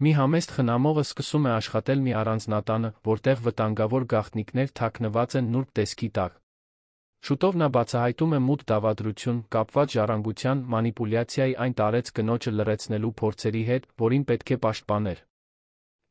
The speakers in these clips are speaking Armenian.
Մի համեստ խնամողը սկսում է աշխատել մի առանձնատանը, որտեղ վտանգավոր գաղտնիքներ թաքնված են նուրբ տեսքի տակ։ Շուտով նա բացահայտում է մութ դավադրություն, կապված ժառանգության, մանիպուլյացիայի այն տարեց կնոջը լռեցնելու փորձերի հետ, որին պետք է պաշտպաներ։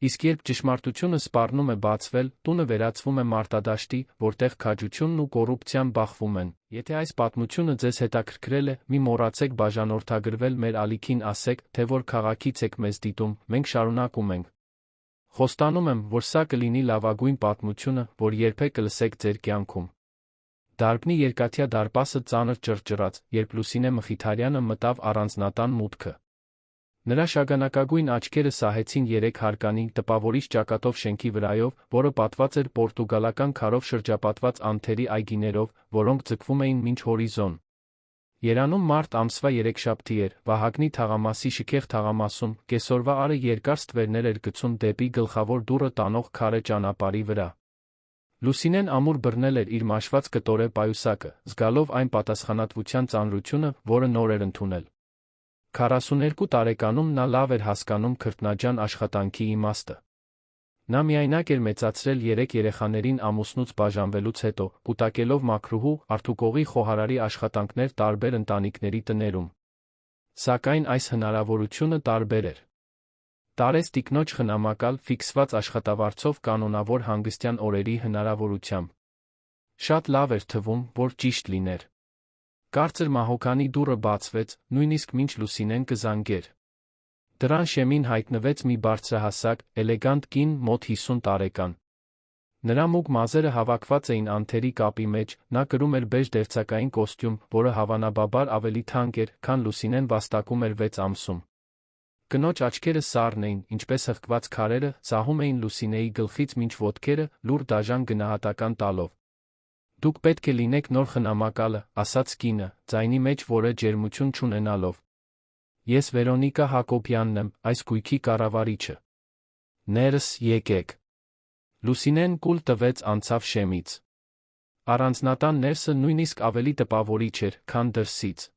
Իսկ երբ ճշմարտությունը սպառնում է բացվել, տունը վերածվում է մարտադաշտի, որտեղ քաջությունն ու կոռուպցիան բախվում են։ Եթե այս պատմությունը ձեզ հետաքրքրել է, մի մոռացեք բաժանորդագրվել մեր ալիքին, ասեք, թե որ քաղաքից եք մեզ դիտում, մենք շարունակում ենք։ Խոստանում եմ, որ սա կլինի լավագույն պատմությունը, որ երբեք կլսեք ձեր կյանքում։ Դարբնի երկաթյա դարպասը ծանր ճռճռաց, երբ Լուսինե Մխիթարյանը մտավ առանձնատան մուտքը։ Նրա շագանակագույն աչքերը սահեցին երեք հարկանի, տպավորիչ ճակատով շենքի վրայով, որը պատված էր պորտուգալական քարով շրջապատված անթերի այգիներով, որոնք ձգվում էին մինչ հորիզոն։ Երանում մարտ ամսվա երեքշաբթի էր, Վահագնի թաղամասի շքեղ թաղամասում, կեսօրվա արը երկար ստվերներ էր գցում դեպի գլխավոր դուռը տանող քարե ճանապարհի վրա։ Լուսինեն ամուր բռնել էր իր մաշված կտորե պայուսակը, զգալով այն պատասխանատվության ծանրությունը, որը նոր էր ընդունել։ 42 տարեկանում նա լավ էր հասկանում քրտնաջան աշխատանքի իմաստը։ Նա միայնակ էր մեծացրել 3 երեխաներին ամուսնուց բաժանվելուց հետո, կուտակելով մաքրուհու, Արթուկողի խոհարարի աշխատանքներ տարբեր ընտանիքների տներում։ Սակայն այս հնարավորությունը տարբեր էր։ Տարեց տիկնոջ խնամակալ, ֆիքսված աշխատավարձով կանոնավոր հանգստյան օրերի հնարավորությամբ։ Շատ լավ էր թվում, որ ճիշտ լիներ։ Կարծր մահոկանի դուռը բացվեց, նույնիսկ մինչ Լուսինեն կզանգեր։ Դրան շեմին հայտնվեց մի բարձրահասակ, էլեգանտ կին, մոտ 50 տարեկան։ Նրա մուգ մազերը հավաքված էին անթերի կապի մեջ, նա կրում էր բեժ դերձակային կոստյում, որը հավանաբար ավելի թանկ էր, քան Լուսինեն վաստակում էր 6 ամսում։ Կնոջ աչքերը սառն էին, ինչպես հղկված քարերը, սահում էին Լուսինեի գլխից մինչ ոտքերը, լուր դաժան գնահատական տալով։ Դուք պետք է լինեք նոր խնամակալը, ասաց կինը, ձայնի մեջ որը ջերմություն չունենալով։ Ես Վերոնիկա Հակոբյանն եմ, այս գույքի կառավարիչը։ Ներս եկեք։ Լուսինեն կուլ տվեց, անցավ շեմից։ Առանձնատան ներսը նույնիսկ ավելի տպավորիչ էր, քան դրսից։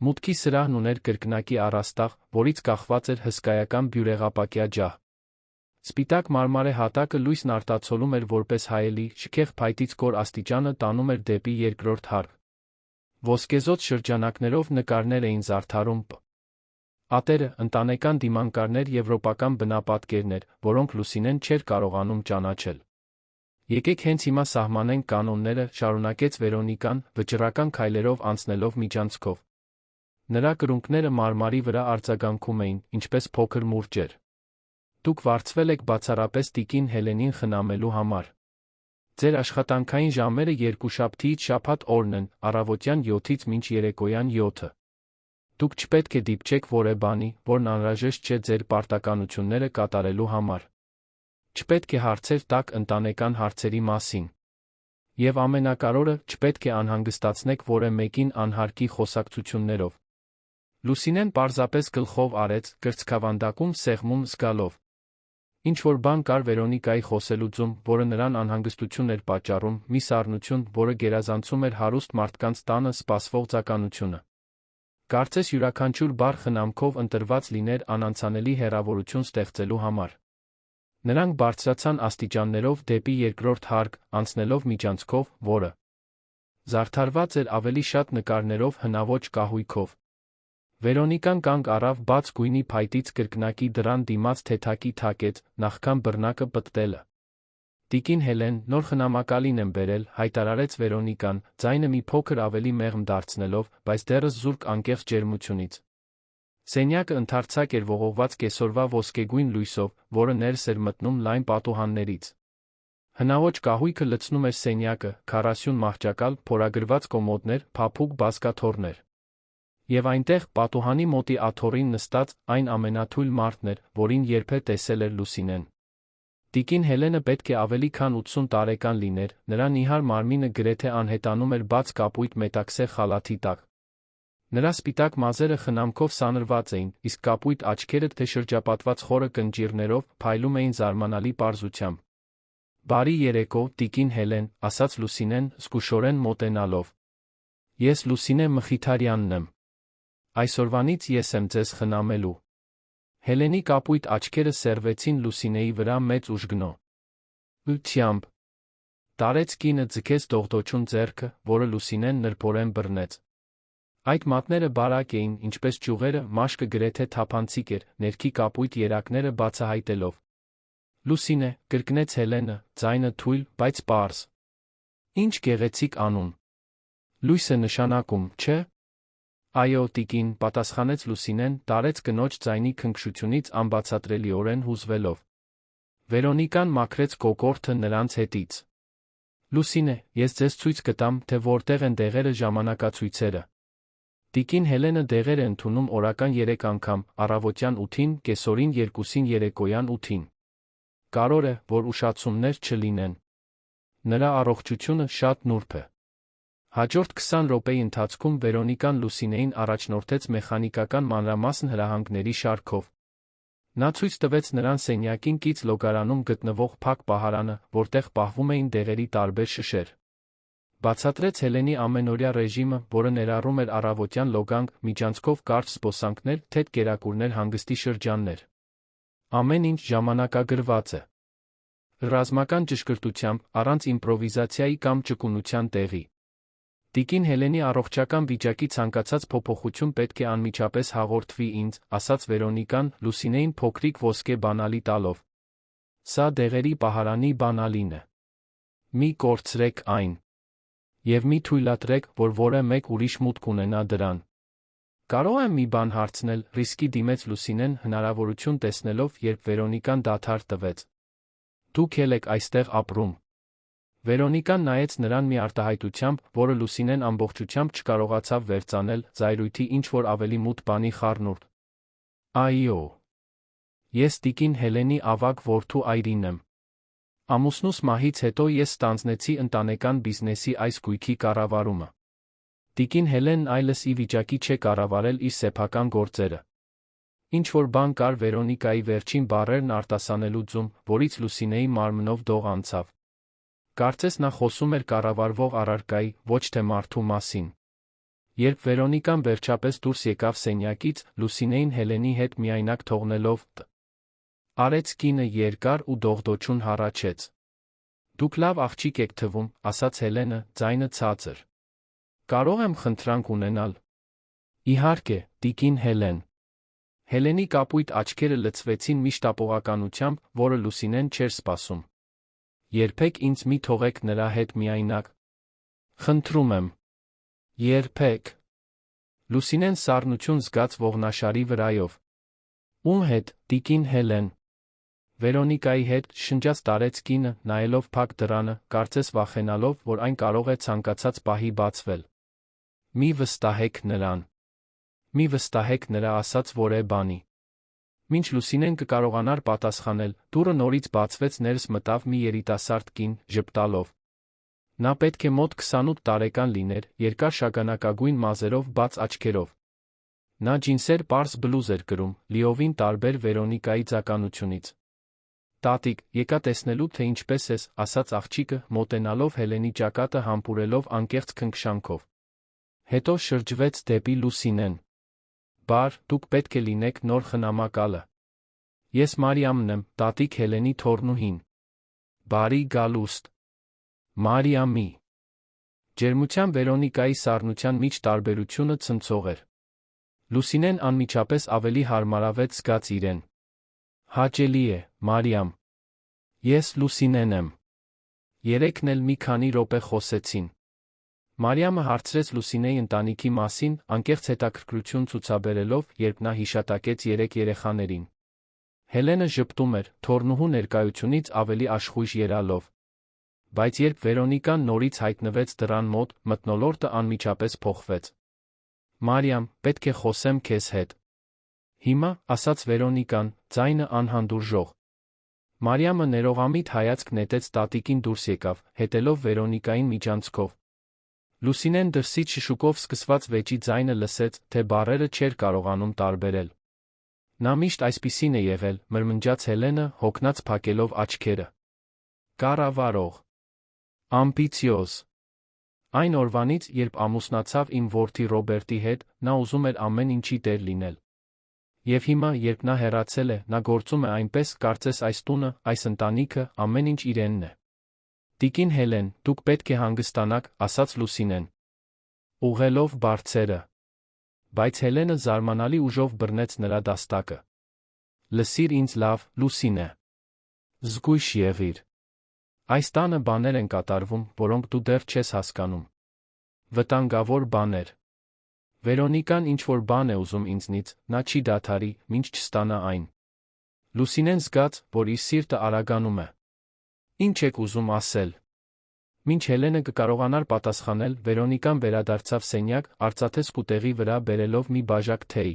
Մուտքի սրահն ուներ կրկնակի առաստաղ, որից կախված էր հսկայական բյուրեղապակյա ջահ։ Սպիտակ մարմարե հատակը լույսն արտացոլում էր որպես հայելի, շքեղ փայտից կոր աստիճանը տանում էր դեպի երկրորդ հարկ։ Ոսկեզօծ շրջանակներով նկարներ էին զարդարում ատերը, ընտանեկան դիմանկարներ, եվրոպական բնապատկերներ, որոնք Լուսինեն չէր կարողանում ճանաչել։ Եկեք հենց հիմա սահմանենք կանոնները, շարունակեց Վերոնիկան, վճռական քայլերով անցնելով միջանցքով։ Նրա կրունկները մարմարի վրա արձագանքում էին, ինչպես փոքր մուրճեր։ Դուք վարձվել եք բացառապես տիկին Հելենին խնամելու համար։ Ձեր աշխատանքային ժամերը երկուշաբթիից շաբաթ օրն են, առավոտյան 7-ից մինչ երեկոյան 7-ը։ Դուք չպետք է դիպչեք որևէ բանի, որն անհրաժեշտ չէ ձեր պարտականությունները կատարելու համար։ Չպետք է հարցեր տաք ընտանեկան հարցերի մասին։ Եվ ամենակարևորը, չպետք է անհանգստացնեք որևէ մեկին անհարկի խոսակցություններով։ Լուսինեն պարզապես գլխով արեց, կրծքավանդակում սեղմում զգալով։ Ինչ-որ բան կար Վերոնիկայի խոսելու ձում, որը նրան անհանգստություն էր պատճառում, մի սառնություն, որը գերազանցում էր հարուստ մարդկանց տանը սպասվող ձականությունը։ Կարծես յուրաքանչյուր բառ խնամքով ընտրված լիներ անանցանելի հեռավորություն ստեղծելու համար։ Նրանք բարձրացան աստիճաններով դեպի երկրորդ հարկ, անցնելով միջանցքով, որը զարդարված էր ավելի շատ նկարներով, հնաոճ կահույքով։ Վերոնիկան կանգ առավ բաց գույնի փայտից կրկնակի դռան դիմաց թեթակի թակեց, նախքան բռնակը պտտելը։ Տիկին Հելեն, նոր խնամակալին եմ բերել, հայտարարեց Վերոնիկան, ձայնը մի փոքր ավելի մեղմ դարձնելով, բայց դեռս զուրկ անկեղծ ջերմությունից։ Սենյակը ընդարձակ էր ողողված կեսօրվա ոսկեգույն լույսով, որը ներս էր մտնում լայն պատուհաններից։ Հնաոճ կահույքը լցնում էր սենյակը, 40 մահճակալ, փորագրված կոմոդներ, փափուկ բազկաթոռներ։ Եվ այնտեղ, պատուհանի մոտի աթոռին նստած, այն ամենաթույլ մարդն էր, որին երբեք տեսել էր Լուսինեն։ Տիկին Հելենը պետք է ավելի քան 80 տարեկան լիներ, նրա նիհար մարմինը գրեթե անհետանում էր բաց կապույտ մետաքսե խալաթի տակ։ Նրա սպիտակ մազերը խնամքով սանրված էին, իսկ կապույտ աչքերը թե շրջապատված խորը կնճիռներով, փայլում էին զարմանալի պարզությամբ։ Բարի երեկո, տիկին Հելեն, ասաց Լուսինեն, զգուշորեն մոտենալով։ Ես Լուսինե Մխիթարյանն եմ։ Այսօրվանից ես եմ ձեզ խնամելու։ Հելենի կապույտ աչքերը սերվեցին Լուսինեի վրա մեծ ուժգնո ությամբ։ Տարեց կինը ձգեց դողդոջուն ձեռքը, որը Լուսինեն նրբորեն բռնեց։ Այդ մատները բարակ էին, ինչպես ճյուղերը, մաշկը գրեթե թափանցիկ էր, ներքի կապույտ երակները բացահայտելով։ Լուսինե, կրկնեց Հելենը, ձայնը թույլ, բայց պարզ։ Ինչ գեղեցիկ անուն։ Լույս է նշանակում, չէ՞։ Այո, տիկին, պատասխանեց Լուսինեն, տարեց կնոջ ձայնի քնքշությունից անբացատրելիորեն հուզվելով։ Վերոնիկան մաքրեց կոկորդը նրանց հետից։ Լուսինե, ես ձեզ ցույց կտամ, թե որտեղ են դեղերը ժամանակացույցերը։ Տիկին Հելենը դեղեր է ընդունում օրական 3 անգամ, առավոտյան 8-ին, կեսօրին 2-ին, երեկոյան 8-ին։ Կարող է, որ ուշացումներ չլինեն։ Նրա առողջությունը շատ նուրբ է։ Հաջորդ 20 րոպեի ընթացքում Վերոնիկան Լուսինեին առաջնորդեց մեխանիկական մանրամասն հրահանգների շարքով։ Նա ցույց տվեց նրան սենյակին կից լոգարանում գտնվող փակ պահարանը, որտեղ պահվում էին դեղերի տարբեր շշեր։ Բացատրեց Հելենի ամենօրյա ռեժիմը, որը ներառում էր առավոտյան լոգանք, միջանցքով կարճ զբոսանքներ, թեթ կերակուրներ, հանգստի շրջաններ։ Ամեն ինչ ժամանակագրված է։ Ռազմական ճշգրտությամբ, առանց իմպրովիզացիայի կամ ճկունության տեղի։ Տիկին Հելենի առողջական վիճակի ցանկացած փոփոխություն պետք է անմիջապես հաղորդվի ինձ, ասաց Վերոնիկան, Լուսինեին փոքրիկ ոսկե բանալի տալով։ Սա դեղերի պահարանի բանալին է։ Մի կորցրեք այն։ Եվ մի թույլատրեք, որ որևէ մեկ ուրիշ մուտք ունենա դրան։ Կարող եմ մի բան հարցնել, ռիսկի դիմեց Լուսինեն հնարավորություն տեսնելով, երբ Վերոնիկան դադար տվեց։ Դուք էլ եք այստեղ ապրում։ Վերոնիկան նայեց նրան մի արտահայտությամբ, որը Լուսինեն ամբողջությամբ չկարողացավ վերծանել, զայրույթի ինչ-որ ավելի մութ բանի խառնուրդ։ Այո։ Ես տիկին Հելենի ավագ որդու այրին եմ։ Ամուսնուս մահից հետո ես ստանձնեցի ընտանեկան բիզնեսի այս գույքի կառավարումը։ Տիկին Հելենն այլս ի վիճակի չէ կառավարել իր սեփական գործերը։ Ինչ-որ բան կար Վերոնիկայի վերջին բառերն արտասանելու ձում, որից Լուսինեի մարմնով դող անցավ։ Կարծես նա խոսում էր կառավարվող առարկայի, ոչ թե մարդու մասին։ Երբ Վերոնիկան վերջապես դուրս եկավ սենյակից, Լուսինեին Հելենի հետ միայնակ թողնելով, արեց կինը երկար ու դողդոջուն հառաչեց։ Դուք լավ աղջիկ եք թվում, ասաց Հելենը, ձայնը ցածր։ Կարող եմ խնդրանք ունենալ։ Իհարկե, տիկին Հելեն։ Հելենի կապույտ աչքերը լցվեցին մի շտապողականությամբ, որը Լուսինեն չէր սպասում։ Երբեք ինձ մի թողեք նրա հետ միայնակ։ Խնդրում եմ։ Երբեք։ Լուսինեն սառնություն զգաց ողնաշարի վրայով։ Ում հետ, տիկին Հելեն։ Վերոնիկայի հետ, շնջաց տարեց կինը, նայելով փակ դռանը, կարծես վախենալով, որ այն կարող է ցանկացած պահի բացվել։ Մի վստահեք նրան։ Մի վստահեք նրա ասած որևէ բանի։ Մինչ Լուսինեն կկարողանար պատասխանել, դուռը նորից բացվեց, ներս մտավ մի երիտասարդ կին, ժպտալով։ Նա պետք է մոտ 28 տարեկան լիներ, երկար շագանակագույն մազերով, բաց աչքերով։ Նա ջինսեր պարզ բլուզ էր կրում, լիովին տարբեր Վերոնիկայի ձականությունից։ Տատիկ, եկա տեսնելու, թե ինչպես ես, ասաց աղջիկը, մոտենալով Հելենի ճակատը համբուրելով անկեղծ քնքշանքով։ Հետո շրջվեց դեպի Լուսինեն։ Բար, դուք պետք է լինեք նոր խնամակալը։ Ես Մարիամն եմ, տատիկ Հելենի թոռնուհին։ Բարի գալուստ։ Մարիամի։ Ջերմության Վերոնիկայի սառնության միջ տարբերությունը ցնցող էր։ Լուսինեն անմիջապես ավելի հարմարավետ զգաց իրեն։ Հաճելի է, Մարիամ։ Ես Լուսինեն եմ։ Երեքն էլ մի քանի րոպե խոսեցին։ Մարիամը հարցրեց Լուսինեի ընտանիքի մասին, անկեղծ հետաքրքրություն ցուցաբերելով, երբ նա հիշատակեց 3 երեխաներին։ Հելենը ժպտում էր, թոռնուհու ներկայությունից ավելի աշխույժ ելալով։ Բայց երբ Վերոնիկան նորից հայտնվեց դռան մոտ, մթնոլորտը անմիջապես փոխվեց։ Մարիամ, պետք է խոսեմ քեզ հետ։ Հիմա, ասաց Վերոնիկան, ձայնը անհանդուրժող։ Մարիամը ներողամիտ հայացք նետեց տատիկին դուրս եկավ, հետելով Վերոնիկային միջանցքով։ Լուսինեն դրսից շշուկով սկսված վեճի ձայնը լսեց, թե բառերը չէր կարողանում տարբերել։ Նա միշտ այսպիսին է եղել, մրմնջաց Հելենը, հոգնած փակելով աչքերը։ Կառավարող։ Ամբիցիոզ։ Այն օրվանից, երբ ամուսնացավ իմ որդի Ռոբերտի հետ, նա ուզում էր ամեն ինչի տեր լինել։ Եվ հիմա, երբ նա հեռացել է, նա գործում է այնպես, կարծես այս տունը, այս ընտանիքը, ամեն ինչ իրենն է։ Տիկին Հելեն, դուք պետք է հանգստանաք, ասաց Լուսինեն, ուղղելով բարձերը։ Բայց Հելենը զարմանալի ուժով բռնեց նրա դաստակը։ Լսիր ինձ լավ, Լուսինե։ Զգույշ եղիր։ Այս տանը բաներ են կատարվում, որոնք դու դեռ չես հասկանում։ Վտանգավոր բաներ։ Վերոնիկան ինչ-որ բան է ուզում ինձնից, նա չի դադարի, մինչ չստանա այն։ Լուսինեն զգաց, որ իր սիրտը արագանում է։ Ինչ եք ուզում ասել։ Մինչ Հելենը կկարողանար պատասխանել, Վերոնիկան վերադարձավ սենյակ, արծաթե սկուտեղի վրա բերելով մի բաժակ թեյ։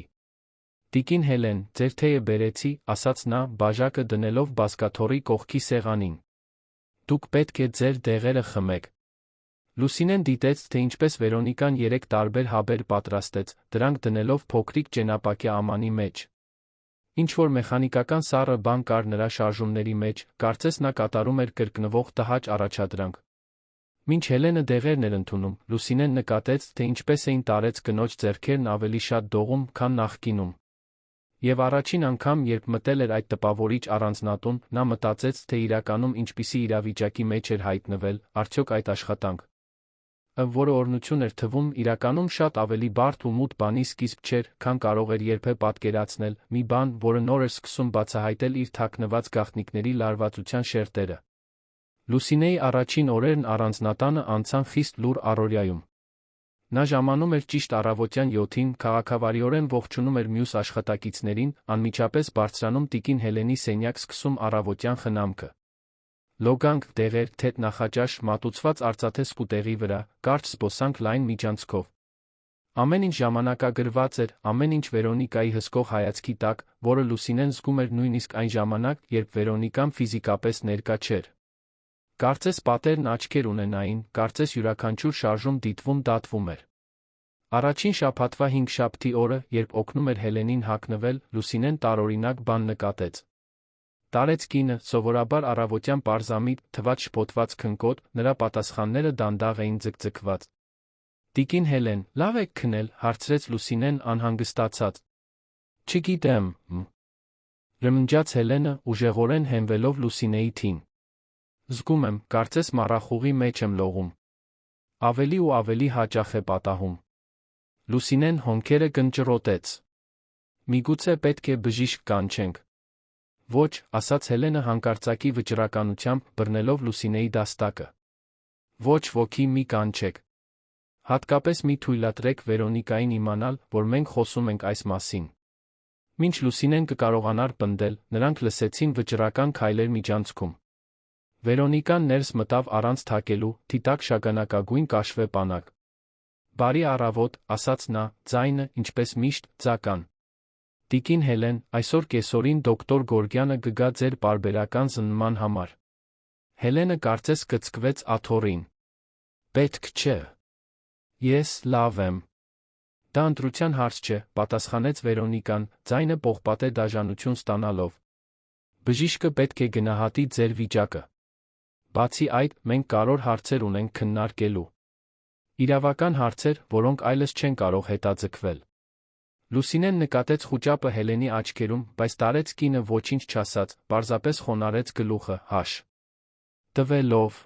Տիկին Հելեն, ձեր թեյը բերեցի, ասաց նա, բաժակը դնելով բազկաթոռի կողքի սեղանին։ Դուք պետք է ձեր դեղերը խմեք։ Լուսինեն դիտեց, թե ինչպես Վերոնիկան 3 տարբեր հաբեր պատրաստեց, դրանք դնելով փոքրիկ ճենապակյա ամանի մեջ։ Ինչ-որ մեխանիկական սառը բան կար նրա շարժումների մեջ, կարծես նա կատարում էր կրկնվող տհաճ առաջադրանք։ Մինչ Հելենը դեղերն էր ընդունում, Լուսինեն նկատեց, թե ինչպես էին տարեց կնոջ ձեռքերն ավելի շատ դողում, քան նախկինում։ Եվ առաջին անգամ, երբ մտել էր այդ տպավորիչ առանձնատուն, նա մտածեց, թե իրականում ինչպիսի իրավիճակի մեջ էր հայտնվել, արդյոք այդ աշխատանք, որը օրհնություն էր թվում, իրականում շատ ավելի բարդ ու մութ բանի սկիզբ չէր, քան կարող էր երբե պատկերացնել, մի բան, որը նոր էր սկսում բացահայտել իր թաքնված գաղտնիքների լարվածության շերտերը։ Լուսինեի առաջին օրերն առանձնատանը անցան խիստ լուռ առօրյայում։ Նա ժամանում էր ճիշտ առավոտյան 7-ին, քաղաքավարիորեն ողջունում էր մյուս աշխատակիցներին, անմիջապես բարձրանում տիկին Հելենի սենյակ, սկսում առավոտյան խնամքը։ Լոգանք, դեղեր, թեթ նախաճաշ, մատուցված արծաթե սկուտեղի վրա, կարճ զբոսանք լայն միջանցքով։ Ամեն ինչ ժամանակագրված էր, ամեն ինչ Վերոնիկայի հսկող հայացքի տակ, որը Լուսինեն զգում էր նույնիսկ այն ժամանակ, երբ Վերոնիկան ֆիզիկապես ներկա չէր։ Կարծես պատերն աչքեր ունենային, կարծես յուրաքանչյուր շարժում դիտվում դատվում էր։ Առաջին շաբաթվա 5-շաբթի օրը, երբ օգնում էր Հելենին հագնվել, Լուսինեն տարօրինակ բան նկատեց։ Տարեց կինը, սովորաբար առավոտյան պարզամիտ, թված շփոթված քնկոտ, նրա պատասխանները դանդաղ էին ձգձգված։ Տիկին Հելեն, լավ եք քնել, հարցրեց Լուսինեն անհանգստացած։ Չգիտեմ, Ռմնջաց Հելենը, ուժեղորեն հենվելով Լուսինեի թին։ Զգում եմ, կարծես մառախուղի մեջ եմ լողում։ Ավելի ու ավելի հաճախ է պատահում։ Լուսինեն հոնքերը կնճռոտեց։ Միգուցե պետք է բժիշկ կանչենք։ Ոչ, ասաց Հելենը հանկարծակի վճռականությամբ, բռնելով Լուսինեի դաստակը։ Ոչ ոքի մի կանչեք։ Հատկապես մի թույլատրեք Վերոնիկային իմանալ, որ մենք խոսում ենք այս մասին։ Մինչ Լուսինեն կկարողանար պնդել, նրանք լսեցին վճռական քայլեր միջանցքում։ Վերոնիկան ներս մտավ առանց թակելու, թիտակ շագանակագույն կաշվե պանակ։ Բարի առավոտ, ասաց նա, ձայնը, ինչպես միշտ, ձական։ Տիկին Հելեն, այսօր կեսօրին դոկտոր Գորգյանը կգա ձեր պարբերական զննման համար։ Հելենը կարծես կծկվեց աթոռին։ Պետք չէ։ Ես լավ եմ։ Դա ընտրության հարց չէ, պատասխանեց Վերոնիկան, ձայնը պողպատե դաժանություն ստանալով։ Բժիշկը պետք է գնահատի ձեր վիճակը։ Բացի այդ, մենք կարևոր հարցեր ունենք քննարկելու։ Իրավական հարցեր, որոնք այլս չեն կարող հետաձգվել։ Լուսինեն նկատեց խուճապը Հելենի աչքերում, բայց տարեց կինը ոչինչ չասաց, պարզապես խոնարհեց գլուխը, հաշ տվելով։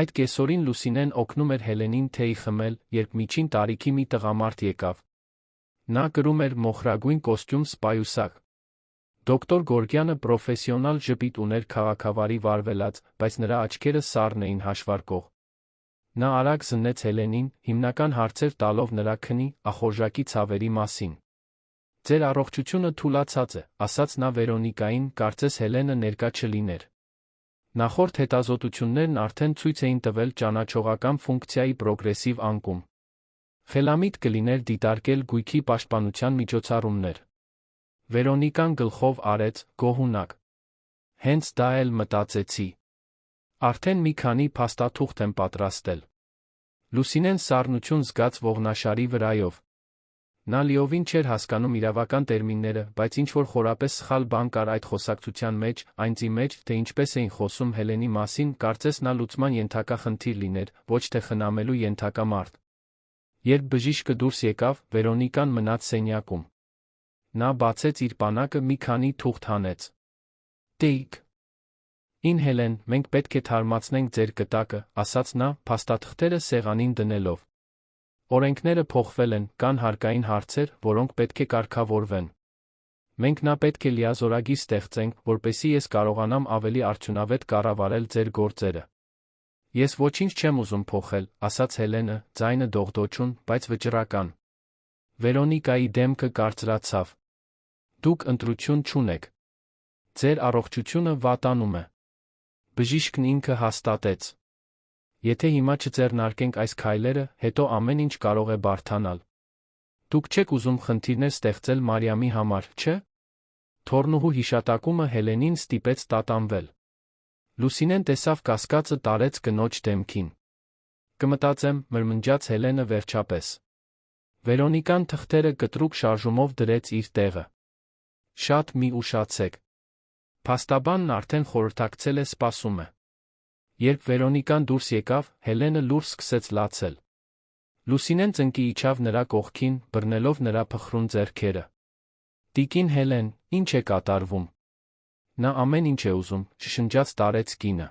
Այդ կեսօրին Լուսինեն օգնում էր Հելենին թեյ խմել, երբ միջին տարիքի մի տղամարդ եկավ։ Նա կրում էր մոխրագույն կոստյում սպայուսակ։ Դոկտոր Գորգյանը պրոֆեսիոնալ ժպիտ ուներ քաղաքավարի վարվելած, բայց նրա աչքերը սառն էին հաշվարկող։ Նա արագ զննեց Հելենին, հիմնական հարցեր տալով նրա քնի, ախորժակի ցավերի մասին։ Ձեր առողջությունը թուլացած է, ասաց նա Վերոնիկային, կարծես Հելենը ներկա չլիներ։ Նախորդ հետազոտություններն արդեն ցույց էին տվել ճանաչողական ֆունկցիայի պրոգրեսիվ անկում։ Խելամիտ կլիներ դիտարկել գույքի պաշտպանության միջոցառումներ։ Վերոնիկան գլխով արեց, գոհունակ։ Հենց դա էլ մտածեցի։ Արդեն մի քանի փաստաթուղթ եմ պատրաստել։ Լուսինեն սառնություն զգաց ողնաշարի վրայով։ Նա լիովին չէր հասկանում իրավական տերմինները, բայց ինչ-որ խորապես սխալ բան կար այդ խոսակցության մեջ, այնձի մեջ, թե ինչպես էին խոսում Հելենի մասին, կարծես նա լուծման ենթակա խնդիր լիներ, ոչ թե խնամելու ենթակա մարդ։ Երբ բժիշկը դուրս եկավ, Վերոնիկան մնաց սենյակում։ Նա բացեց իր պանակը մի քանի թուղթ հանեց։ Տիկ։ Ին Հելեն, մենք պետք է թարմացնենք ձեր կտակը, ասաց նա, փաստաթղթերը սեղանին դնելով։ Օրենքները փոխվել են, կան հարկային հարցեր, որոնք պետք է կարգավորվեն։ Մենք նա պետք է լիազորագիր ստեղծենք, որպեսզի ես կարողանամ ավելի արդյունավետ կառավարել ձեր գործերը։ Ես ոչինչ չեմ ուզում փոխել, ասաց Հելենը, ձայնը դողդոջուն, բայց վճռական։ Վերոնիկայի դեմքը կարծրացավ։ Դուք ընտրություն չունեք։ Ձեր առողջությունը վատանում է։ Բժիշկն ինքը հաստատեց։ Եթե հիմա չձեռնարկենք այս քայլերը, հետո ամեն ինչ կարող է բարդանալ։ Դուք չեք ուզում խնդիրներ ստեղծել Մարիամի համար, չէ՞։ Թոռնուհու հիշատակումը Հելենին ստիպեց տատանվել։ Լուսինեն տեսավ կասկածը տարեց կնոջ դեմքին։ Կմտածեմ, մրմնջաց Հելենը վերջապես։ Վերոնիկան թղթերը կտրուկ շարժումով դրեց իր տեղը։ Շատ մի ուշացեք։ Փաստաբանն արդեն խորհրդակցել է, սպասում է։ Երբ Վերոնիկան դուրս եկավ, Հելենը լուր սկսեց լացել։ Լուսինեն ծնկի իջավ նրա կողքին, բռնելով նրա փխրուն ձեռքերը։ Տիկին Հելեն, ինչ է կատարվում։ Նա ամեն ինչ է ուզում, շշնջաց տարեց կինը։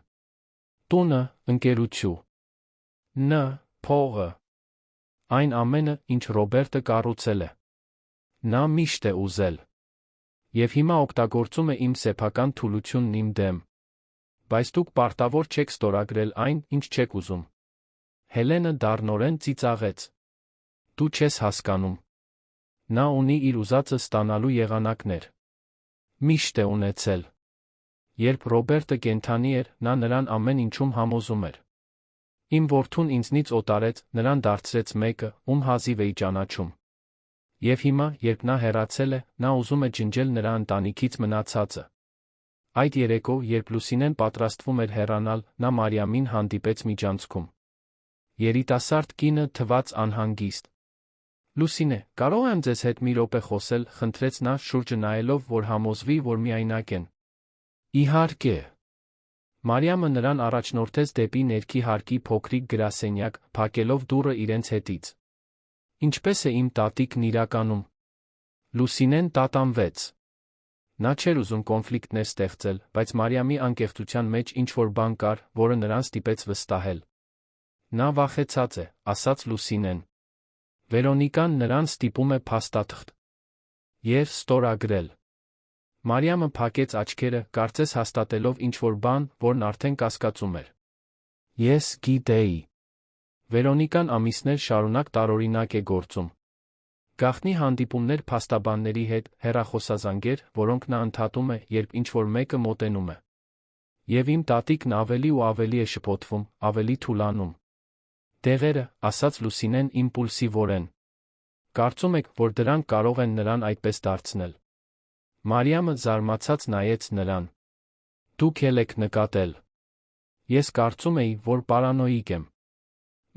Տունը, ընկերություն։ Փողը։ Այն ամենը, ինչ Ռոբերտը կառուցել է։ Նա միշտ է ուզել։ Եվ հիմա օգտագործում է իմ սեփական թուլությունն իմ դեմ։ Բայց դուք պարտավոր չեք ստորագրել այն, ինչ չեք ուզում։ Հելենը դառնորեն ծիծաղեց։ Դու չես հասկանում։ Նա ունի իր ուզածը ստանալու եղանակներ։ Միշտ է ունեցել։ Երբ Ռոբերտը կենդանի էր, նա նրան ամեն ինչում համոզում էր։ Իմ որդուն ինձնից օտարեց, նրան դարձրեց մեկը, ում հազիվ էի ճանաչում։ Եվ հիմա, երբ նա հեռացել է, նա ուզում է ջնջել նրա ընտանիքից մնացածը։ Այդ երեկո, երբ Լուսինեն պատրաստվում էր հեռանալ, նա Մարիամին հանդիպեց միջանցքում։ Երիտասարդ կինը թվաց անհանգիստ։ Լուսինե, կարող եմ ձեզ հետ մի րոպե խոսել, խնդրեց նա շուրջը նայելով, որ համոզվի, որ միայնակ են։ Իհարկե։ Մարիամը նրան առաջնորդեց դեպի ներքի հարկի փոքրիկ գրասենյակ, փակելով դուռը իրենց հետից։ Ինչպես է իմ տատիկն իրականում։ Լուսինեն տատանվեց։ Նա չէր ուզում կոնֆլիկտներ ստեղծել, բայց Մարիամի անկեղծության մեջ ինչ-որ բան կար, որը նրան ստիպեց վստահել։ Նա վախեցած է, ասաց Լուսինեն։ Վերոնիկան նրան ստիպում է փաստաթղթ և ստորագրել։ Մարիամը փակեց աչքերը, կարծես հաստատելով ինչ-որ բան, որն արդեն կասկածում էր։ Ես գիտեի։ Վերոնիկան ամիսներ շարունակ տարօրինակ է գործում։ Գաղտնի հանդիպումներ փաստաբանների հետ, հեռախոսազանգեր, որոնք նա ընդհատում է, երբ ինչ-որ մեկը մոտենում է։ Եվ իմ տատիկն ավելի ու ավելի է շփոթվում, ավելի թուլանում։ Դեղերը, ասաց Լուսինեն իմպուլսիվորեն։ Կարծում եք, որ դրանք կարող են նրան այդպես դարձնել։ Մարիամը զարմացած նայեց նրան։ Դուք էլ եք նկատել։ Ես կարծում էի, որ պարանոիկ եմ։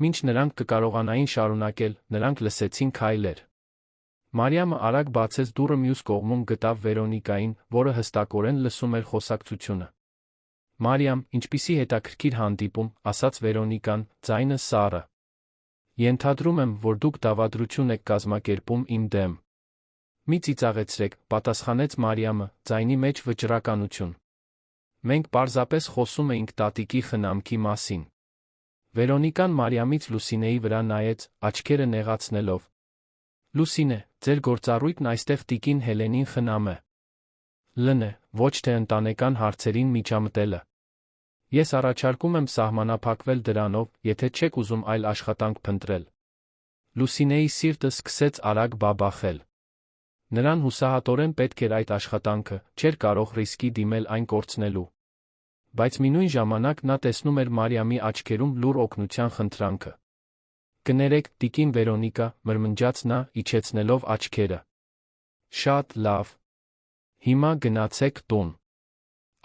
Մինչ նրանք կկարողանային շարունակել, նրանք լսեցին քայլեր։ Մարիամը արագ բացեց դուռը, մյուս կողմում գտավ Վերոնիկային, որը հստակորեն լսում էր խոսակցությունը։ Մարիամ, ինչպիսի հետաքրքիր հանդիպում, ասաց Վերոնիկան, ձայնը սառը։ Ենթադրում եմ, որ դուք դավադրություն եք կազմակերպում իմ դեմ։ Մի ծիծաղեցրեք, պատասխանեց Մարիամը, ձայնի մեջ վճռականություն։ Մենք պարզապես խոսում էինք տատիկի խնամքի մասին։ Վերոնիկան Մարիամից Լուսինեի վրա նայեց, աչքերը նեղացնելով։ Լուսինե, ձեր գործառույթն այստեղ տիկին Հելենին խնամ է։ Լն է, ոչ թե ընտանեկան հարցերին միջամտելը։ Ես առաջարկում եմ սահմանափակվել դրանով, եթե չեք ուզում այլ աշխատանք փնտրել։ Լուսինեի սիրտը սկսեց արագ բաբախել։ Նրան հուսահատորեն պետք էր այդ աշխատանքը, չէր կարող ռիսկի դիմել այն կորցնելու։ Բայց մինույն ժամանակ նա տեսնում էր Մարիամի աչքերում լուռ օգնության խնդրանքը։ Կներեք, տիկին Վերոնիկա, մրմնջաց նա, իջեցնելով աչքերը։ Շատ լավ։ Հիմա գնացեք տուն։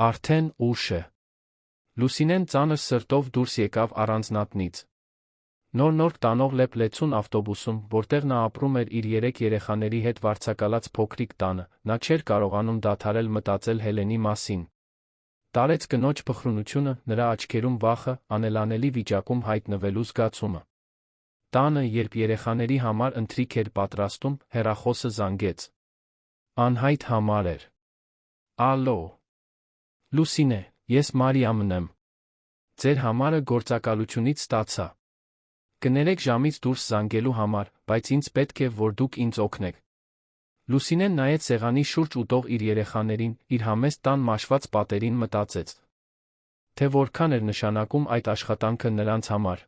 Արդեն ուշ է։ Լուսինեն ծանր սրտով դուրս եկավ առանձնատնից։ Նոր տանող լեփ-լեցուն ավտոբուսում, որտեղ նա ապրում էր իր 3 երեխաների հետ վարձակալած փոքրիկ տանը, նա չէր կարողանում դադարել մտածել Հելենի մասին։ Տարեց կնոջ փխրունությունը, նրա աչքերում վախը, անելանելի վիճակում հայտնվելու զգացումը։ Տանը, երբ երեխաների համար ընթրիք էր պատրաստում, հեռախոսը զանգեց։ Անհայտ համար էր։ Ալո։ Լուսինե, ես Մարիամն եմ։ Ձեր համարը գործակալությունից ստացա։ Կներեք ժամից դուրս զանգելու համար, բայց ինձ պետք է, որ դուք ինձ օգնեք։ Լուսինեն նայեց սեղանի շուրջ ուտող իր երեխաներին, իր համեստ տան մաշված պատերին մտածեց, թե որքան էր նշանակում այդ աշխատանքը նրանց համար։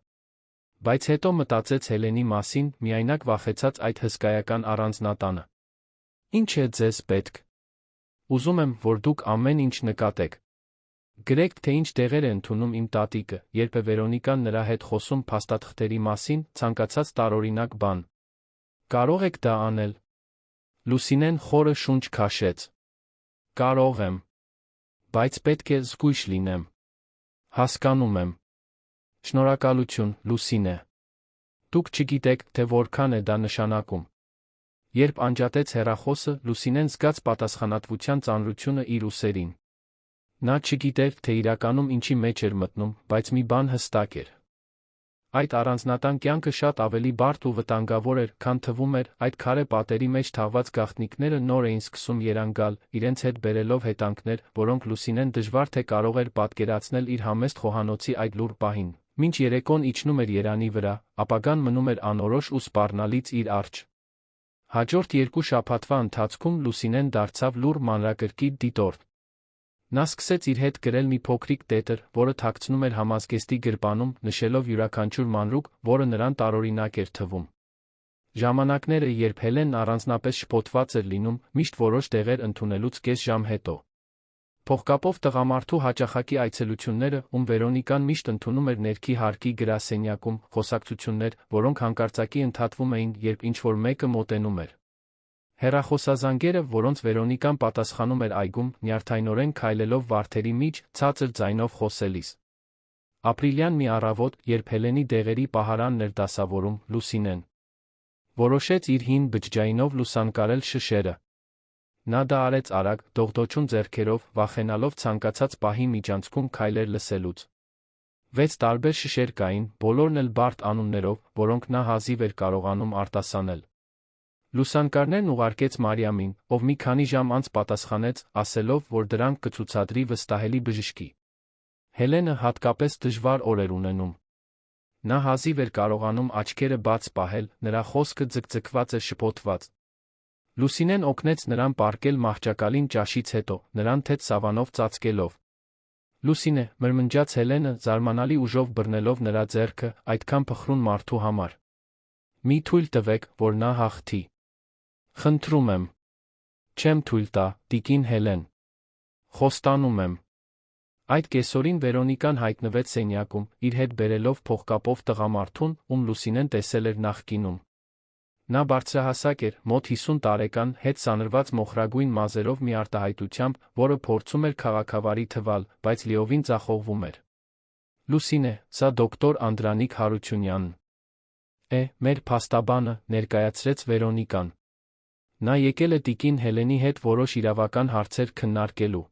Բայց հետո մտածեց Հելենի մասին, միայնակ վախեցած այդ հսկայական առանձնատանը։ Ինչ է ձեզ պետք։ Ուզում եմ, որ դուք ամեն ինչ նկատեք։ Գրեք, թե ինչ տեղեր է ընդունում իմ տատիկը, երբ է Վերոնիկան նրա հետ խոսում փաստաթղթերի մասին, ցանկացած տարօրինակ բան։ Կարող եք դա անել։ Լուսինեն խորը շունչ քաշեց։ Կարող եմ։ Բայց պետք է զգույշ լինեմ։ Հասկանում եմ։ Շնորհակալություն, Լուսինե։ Դուք չգիտեք, թե որքան է դա նշանակում։ Երբ անջատեց հեռախոսը, Լուսինեն զգաց պատասխանատվության ծանրությունը իր ուսերին։ Նա չգիտեր, թե իրականում ինչի մեջ էր մտնում, բայց մի բան հստակ էր։ Այդ առանձնատան կյանքը շատ ավելի բարդ ու վտանգավոր էր, քան թվում էր, այդ քարե պատերի մեջ թաղված գաղտնիքները նոր էին սկսում երանգ գալ, իրենց հետ բերելով հետանքներ, որոնք Լուսինեն դժվար թե կարող էր պատկերացնել իր համեստ խոհանոցի այդ լուռ պահին, մինչ երեկոն իջնում էր Երանի վրա, ապագան մնում էր անորոշ ու սպառնալից իր առջ։ Հաջորդ 2 շաբաթվա ընթացքում Լուսինեն դարձավ լուռ մանրակրկիտ դիտորդ։ Նա սկսեց իր հետ գրել մի փոքրիկ տետր, որը թաքցնում էր համազգեստի գրպանում, նշելով յուրաքանչյուր մանրուք, որը նրան տարօրինակ էր թվում։ Ժամանակները, երբ Հելենն առանձնապես շփոթված էր լինում, միշտ որոշ տեղեր ընդունելուց կես ժամ հետո։ Փողկապով տղամարդու հաճախակի այցելությունները, ում Վերոնիկան միշտ ընդունում էր ներքի հարկի գրասենյակում, խոսակցություններ, որոնք հանկարծակի ընդհատվում էին, երբ ինչ-որ մեկը մոտենում էր։ Հեռախոսազանգերը, որոնց Վերոնիկան պատասխանում էր այգում, նյարդայնորեն քայլելով վարդերի միջ, ցածր ձայնով խոսելիս։ Ապրիլյան մի առավոտ, երբ Հելենի դեղերի պահարանն էր դասավորում, Լուսինեն որոշեց իր հին բջջայինով լուսանկարել շշերը։ Նա դա արեց արագ, դողդոջուն ձեռքերով, վախենալով ցանկացած պահի միջանցքում քայլեր լսելուց։ 6 տարբեր շշեր կային, բոլորն էլ բարդ անուններով, որոնք նա հազիվ էր կարողանում արտասանել։ Լուսանկարներն ուղարկեց Մարիամին, ով մի քանի ժամ անց պատասխանեց, ասելով, որ դրանք կցուցադրի վստահելի բժշկի։ Հելենը հատկապես դժվար օր էր ունենում։ Նա հազիվ էր կարողանում աչքերը բաց պահել, նրա խոսքը ձգձգված էր շփոթված։ Լուսինեն օգնեց նրան պառկել մահճակալին ճաշից հետո, նրան թեթ սավանով ծածկելով։ Լուսինե, մրմնջաց Հելենը, զարմանալի ուժով բռնելով նրա ձեռքը, այդքան փխրուն մարդու համար։ Մի թույլ տվեք, որ նա հաղթի։ Խնդրում եմ։ Չեմ թույլ տա, տիկին Հելեն։ Խոստանում եմ։ Այդ կեսօրին Վերոնիկան հայտնվեց սենյակում, իր հետ բերելով փողկապով տղամարդուն, ում Լուսինեն տեսել էր նախկինում։ Նա բարձրահասակ էր, մոտ 50 տարեկան, հետ սանրված մոխրագույն մազերով մի արտահայտությամբ, որը փորձում էր քաղաքավարի թվալ, բայց լիովին ձախողվում էր։ Լուսինե, սա դոկտոր Անդրանիկ Հարությունյանն է, մեր փաստաբանը, ներկայացրեց Վերոնիկան։ Նա եկել է տիկին Հելենի հետ որոշ իրավական հարցեր քննարկելու։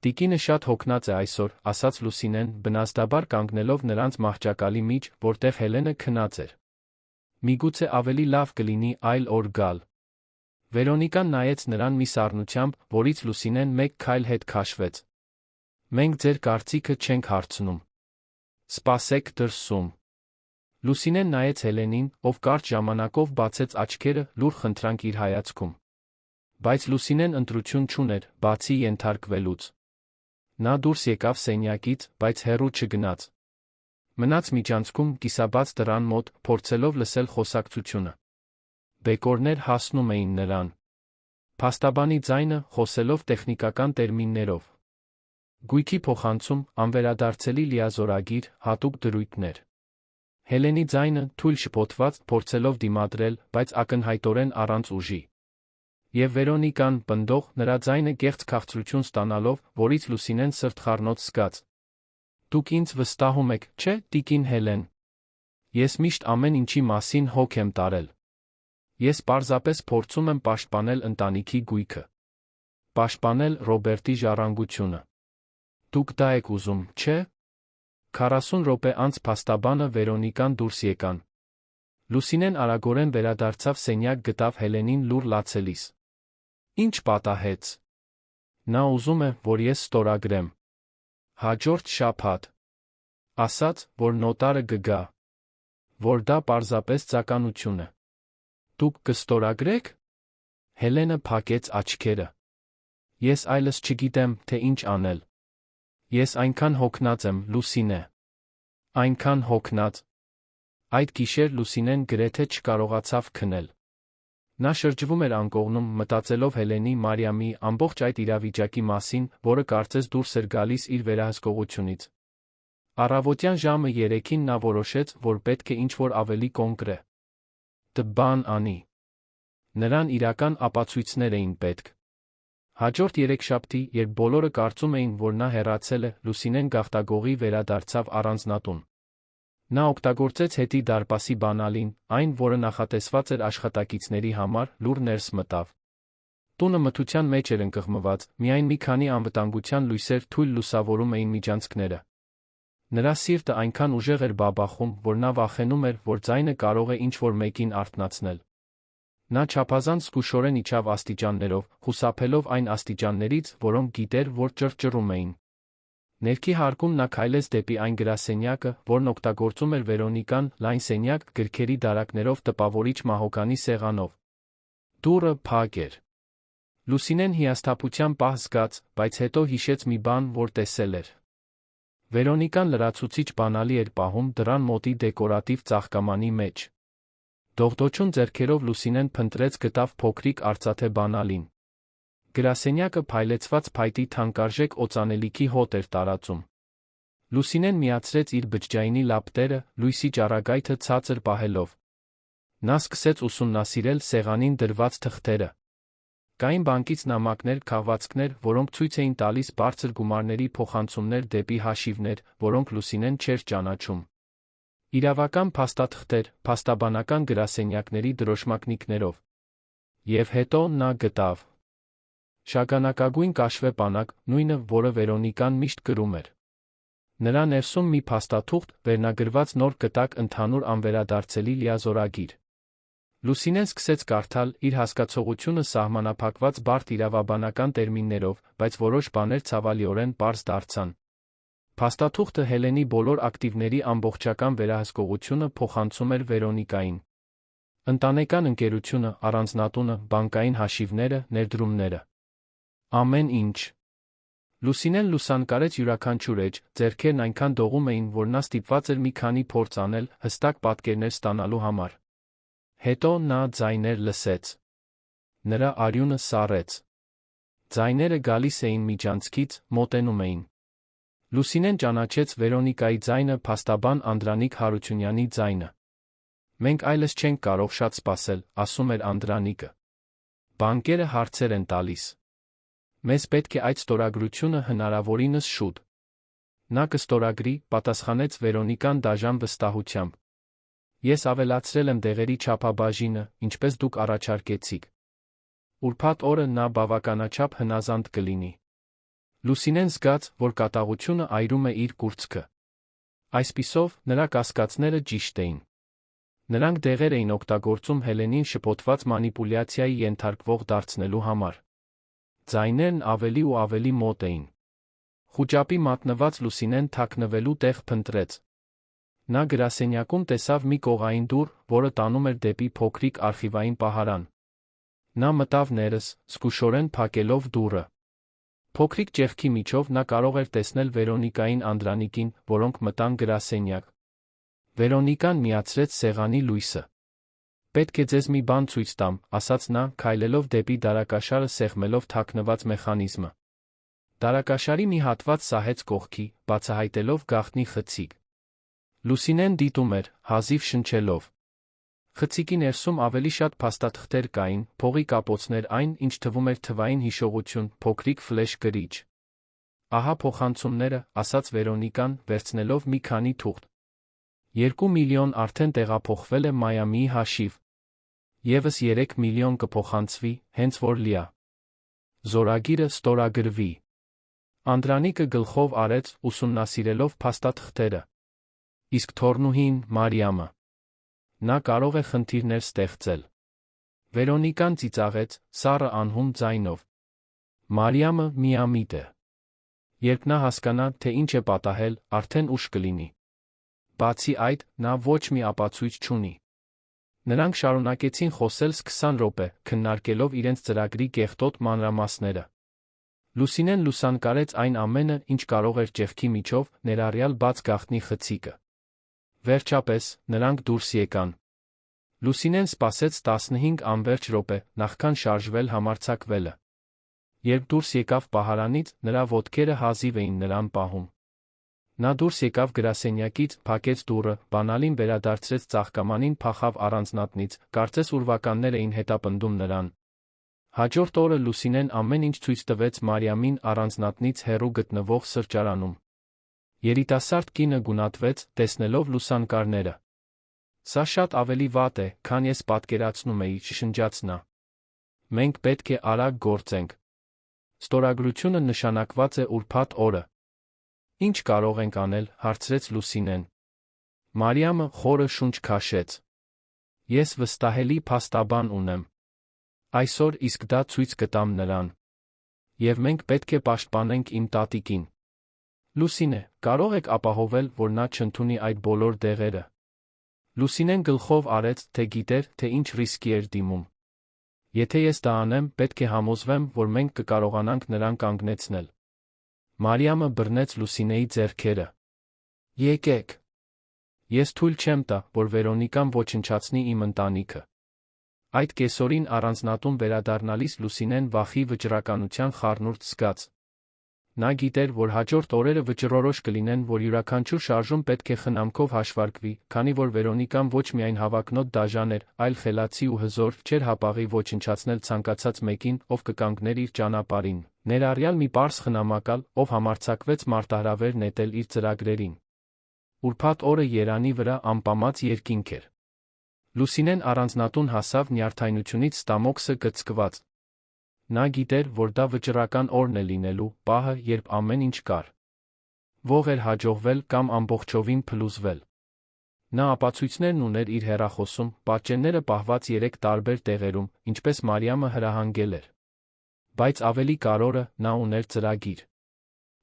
Տիկինը շատ հոգնած է այսօր, ասաց Լուսինեն, բնազդաբար կանգնելով նրանց մահճակալի միջ, որտեղ Հելենը քնած էր։ Միգուցե ավելի լավ կլինի այլ օր գալ։ Վերոնիկան նայեց նրան մի սառնությամբ, որից Լուսինեն մեկ քայլ հետ քաշվեց։ Մենք ձեր կարծիքը չենք հարցնում։ Սպասեք դրսում։ Լուսինեն նայեց Հելենին, ով կարճ ժամանակով բացեց աչքերը, լուռ խնդրանք իր հայացքում։ Բայց Լուսինեն ընտրություն չուներ, բացի ենթարկվելուց։ Նա դուրս եկավ սենյակից, բայց հեռու չգնաց։ Մնաց միջանցքում, կիսաբաց դռան մոտ, փորձելով լսել խոսակցությունը։ Բեկորներ հասնում էին նրան։ Փաստաբանի ձայնը, խոսելով տեխնիկական տերմիններով։ Գույքի փոխանցում, անվերադարձելի լիազորագիր, հատուկ դրույթներ։ Հելենի ձայնը, թույլ շփոթված, փորձելով դիմադրել, բայց ակնհայտորեն առանց ուժի։ Եվ Վերոնիկան, պնդող, նրա ձայնը կեղծ քաղցրություն ստանալով, որից Լուսինեն սրտխառնոց զգաց։ Դուք ինձ վստահում եք, չէ, տիկին Հելեն։ Ես միշտ ամեն ինչի մասին հոգ եմ տարել։ Ես պարզապես փորձում եմ պաշտպանել ընտանիքի գույքը։ Պաշտպանել Ռոբերտի ժառանգությունը։ Դուք դա եք ուզում, չէ՞։ 40 րոպե անց փաստաբանը Վերոնիկան դուրս եկան։ Լուսինեն արագորեն վերադարձավ սենյակ, գտավ Հելենին լուռ լացելիս։ Ինչ պատահեց։ Նա ուզում է, որ ես ստորագրեմ։ Հաջորդ շաբաթ։ Ասաց, որ նոտարը կգա։ Որ դա պարզապես ծականություն է։ Դուք կստորագրեք։ Հելենը փակեց աչքերը։ Ես այլս չգիտեմ, թե ինչ անել։ Ես այնքան հոգնած եմ, Լուսինե։ Այնքան հոգնած։ Այդ գիշեր Լուսինեն գրեթե չկարողացավ քնել։ Նա շրջվում էր անկողնում, մտածելով Հելենի, Մարիամի, ամբողջ այդ իրավիճակի մասին, որը կարծես դուրս էր գալիս իր վերահսկողությունից։ Առավոտյան ժամը 3-ին նա որոշեց, որ պետք է ինչ-որ ավելի կոնկրետ բան անի։ Նրան իրական ապացույցներ էին պետք։ Հաջորդ երեքշաբթի, երբ բոլորը կարծում էին, որ նա հեռացել է, Լուսինեն գաղտագողի վերադարձավ առանձնատուն։ Նա օգտագործեց հետի դարպասի բանալին, այն, որը նախատեսված էր աշխատակիցների համար, լուռ ներս մտավ։ Տունը մթության մեջ էր ընկղմված, միայն մի քանի անվտանգության լույսեր թույլ լուսավորում էին միջանցքները։ Նրա սիրտը այնքան ուժեղ էր բաբախում, որ նա վախենում էր, որ ձայնը կարող է ինչ-որ մեկին արթնացնել։ Նա չափազանց զգուշորեն իջավ աստիճաններով, խուսափելով այն աստիճաններից, որոնք գիտեր, որ ճռճռում էին։ Ներքի հարկում նա քայլեց դեպի այն գրասենյակը, որն օգտագործում էր Վերոնիկան, լայն սենյակ, գրքերի դարակներով տպավորիչ մահոգանի սեղանով։ Դուռը փակ էր։ Լուսինեն հիասթափության պահ զգաց, բայց հետո հիշեց մի բան, որ տեսել էր։ Վերոնիկան լրացուցիչ բանալի էր պահում դռան մոտի դեկորատիվ ծաղկամանի մեջ։ Դողդոջուն ձեռքերով Լուսինեն փնտրեց գտավ փոքրիկ արծաթե բանալին։ Գրասենյակը փայլեցված փայտի թանկարժեք օծանելիքի հոտ էր տարածում։ Լուսինեն միացրեց իր բջջայինի լապտերը, լույսի ճառագայթը ցածր պահելով։ Նա սկսեց ուսումնասիրել սեղանին դրված թղթերը։ Կային բանկից նամակներ, քաղվածքներ, որոնք ցույց էին տալիս բարձր գումարների փոխանցումներ դեպի հաշիվներ, որոնք Լուսինեն չէր ճանաչում։ Իրավական փաստաթղթեր, փաստաբանական գրասենյակների դրոշմակնիկներով։ Եվ հետո նա գտավ շագանակագույն կաշվե պանակ, նույնը, որը Վերոնիկան միշտ կրում էր։ Նրա ներսում մի փաստաթուղթ, վերնագրված նոր կտակ ընդհանուր անվերադարձելի լիազորագիր։ Լուսինեն սկսեց կարդալ, իր հասկացողությունը սահմանափակված բարդ իրավաբանական տերմիններով, բայց որոշ բաներ ցավալիորեն պարզ դարձան։ Փաստաթուղթը Հելենի բոլոր ակտիվների ամբողջական վերահսկողությունը փոխանցում էր Վերոնիկային։ Ընտանեկան ընկերությունը, առանձնատունը, բանկային հաշիվները, ներդրումները։ Ամեն ինչ։ Լուսինեն լուսանկարեց յուրաքանչյուր էջ, ձեռքերն այնքան դողում էին, որ նա ստիպված էր մի քանի փորձ անել, հստակ պատկերներ ստանալու համար։ Հետո նա ձայներ լսեց։ Նրա արյունը սառեց։ Ձայները գալիս էին միջանցքից, մոտենում էին։ Լուսինեն ճանաչեց Վերոնիկայի ձայնը, փաստաբան Անդրանիկ Հարությունյանի ձայնը։ Մենք այլս չենք կարող շատ սպասել, ասում էր Անդրանիկը։ Բանկերը հարցեր են տալիս։ Մեզ պետք է այդ ստորագրությունը հնարավորինս շուտ։ Նա կստորագրի, պատասխանեց Վերոնիկան դաժան վստահությամբ։ Ես ավելացրել եմ դեղերի չափաբաժինը, ինչպես դուք առաջարկեցիք։ Ուրբաթ օրը նա բավականաչափ հնազանդ կլինի։ Լուսինեն զգաց, որ կատաղությունը այրում է իր կուրծքը։ Այսպիսով, նրա կասկածները ճիշտ էին։ Նրանք դեղեր էին օգտագործում Հելենին շփոթված մանիպուլյացիայի ենթարկվող դարձնելու համար։ Ձայներն ավելի ու ավելի մոտ էին։ Խուճապի մատնված Լուսինեն թաքնվելու տեղ փնտրեց։ Նա գրասենյակում տեսավ մի կողային դուռ, որը տանում էր դեպի փոքրիկ արխիվային պահարան։ Նա մտավ ներս, զգուշորեն փակելով դուռը։ Փոքրիկ ճեղքի միջով նա կարող էր տեսնել Վերոնիկային, Անդրանիկին, որոնք մտան գրասենյակ։ Վերոնիկան միացրեց սեղանի լույսը։ Պետք է ձեզ մի բան ցույց տամ, ասաց նա, քայլելով դեպի դարակաշարը սեղմելով թաքնված մեխանիզմը։ Դարակաշարի մի հատված սահեց կողքի, բացահայտելով գաղտնի խցիկ։ Լուսինեն դիտում էր, հազիվ շնչելով։ Խցիկի ներսում ավելի շատ փաստաթղթեր կային, փողի կապոցներ, այն, ինչ թվում էր թվային հիշողություն, փոքրիկ ֆլեշ գրիչ։ Ահա փոխանցումները, ասաց Վերոնիկան, վերցնելով մի քանի թուղթ։ 2 միլիոն արդեն տեղափոխվել է Մայամիի հաշիվ։ Եվս 3 միլիոն կփոխանցվի, հենց որ լիա։ Զորագիրը ստորագրվի։ Անդրանիկը գլխով արեց, ուսումնասիրելով փաստաթղթերը։ Իսկ թոռնուհին, Մարիամը։ Նա կարող է խնդիրներ ստեղծել։ Վերոնիկան ծիծաղեց, սառը անհուն ձայնով։ Մարիամը միամիտ է։ Երբ նա հասկանա, թե ինչ է պատահել, արդեն ուշ կլինի։ Բացի այդ, նա ոչ մի ապացույց չունի։ Նրանք շարունակեցին խոսել 20 րոպե, քննարկելով իրենց ծրագրի կեղտոտ մանրամասները։ Լուսինեն լուսանկարեց այն ամենը, ինչ կարող էր ճեղքի միջով, ներառյալ բաց գաղտնի խցիկը։ Վերջապես, նրանք դուրս եկան։ Լուսինեն սպասեց 15 անվերջ րոպե, նախքան շարժվել համարձակվելը։ Երբ դուրս եկավ պահարանից, նրա ոտքերը հազիվ էին նրան պահում։ Նա դուրս եկավ գրասենյակից, փակեց դուռը, բանալին վերադարձրեց ծաղկամանին, փախավ առանձնատնից, կարծես ուրվականներ էին հետապնդում նրան։ Հաջորդ օրը Լուսինեն ամեն ինչ ցույց տվեց Մարիամին առանձնատնից հեռու գտնվող սրճարանում։ Երիտասարդ կինը գունատվեց, տեսնելով լուսանկարները։ «Սա շատ ավելի վատ է, քան ես պատկերացնում էի», շշնջաց նա։ «Մենք պետք է արագ գործենք։ Ստորագրությունը նշանակված է ուրբաթ օրը»։ «Ինչ կարող ենք անել», հարցրեց Լուսինեն։ Մարիամը խորը շունչ քաշեց։ «Ես վստահելի փաստաբան ունեմ։ Այսօր իսկ դա ցույց կտամ նրան։ Եվ մենք պետք է պաշտպանենք իմ տատիկին։ Լուսինե, կարող եք ապահովել, որ նա չընդունի այդ բոլոր դեղերը»։ Լուսինեն գլխով արեց, թե գիտեր, թե ինչ ռիսկի էր դիմում։ «Եթե ես դա անեմ, պետք է համոզվեմ, որ մենք կկարողանանք նրան կանգնեցնել»։ Մարիամը բռնեց Լուսինեի ձեռքերը։ «Եկեք։ Ես թույլ չեմ տա, որ Վերոնիկան ոչնչացնի իմ ընտանիքը»։ Այդ կեսօրին առանձնատուն վերադառնալիս Լուսինեն վախի վճռականության խառնուրդ զգաց։ Նա գիտեր, որ հաջորդ օրերը վճռորոշ կլինեն, որ յուրաքանչյուր շարժում պետք է խնամքով հաշվարկվի, քանի որ Վերոնիկան ոչ միայն հավակնոտ դաժան էր, այլ խելացի ու հզոր, չէր հապաղի ոչնչացնել ցանկացած մեկին, ով կկանգներ իր ճանապարհին, ներառյալ մի պարզ խնամակալ, ով համարձակվեց մարտահրավեր նետել իր ծրագրերին։ Ուրբաթ օրը Երանի վրա անպամած երկինք էր։ Լուսինեն առանձնատուն հասավ նյարդայնությունից ստամոքսը գծկված։ Նա գիտեր, որ դա վճռական օրն է լինելու, պահը, երբ ամեն ինչ կար։ Ող էր հաջողվել կամ ամբողջովին փլուզվել։ Նա ապացույցներն ուներ իր հեռախոսում, պատճենները պահված 3 տարբեր տեղերում, ինչպես Մարիամը հրահանգել էր։ Բայց ավելի կարևորը, նա ուներ ծրագիր։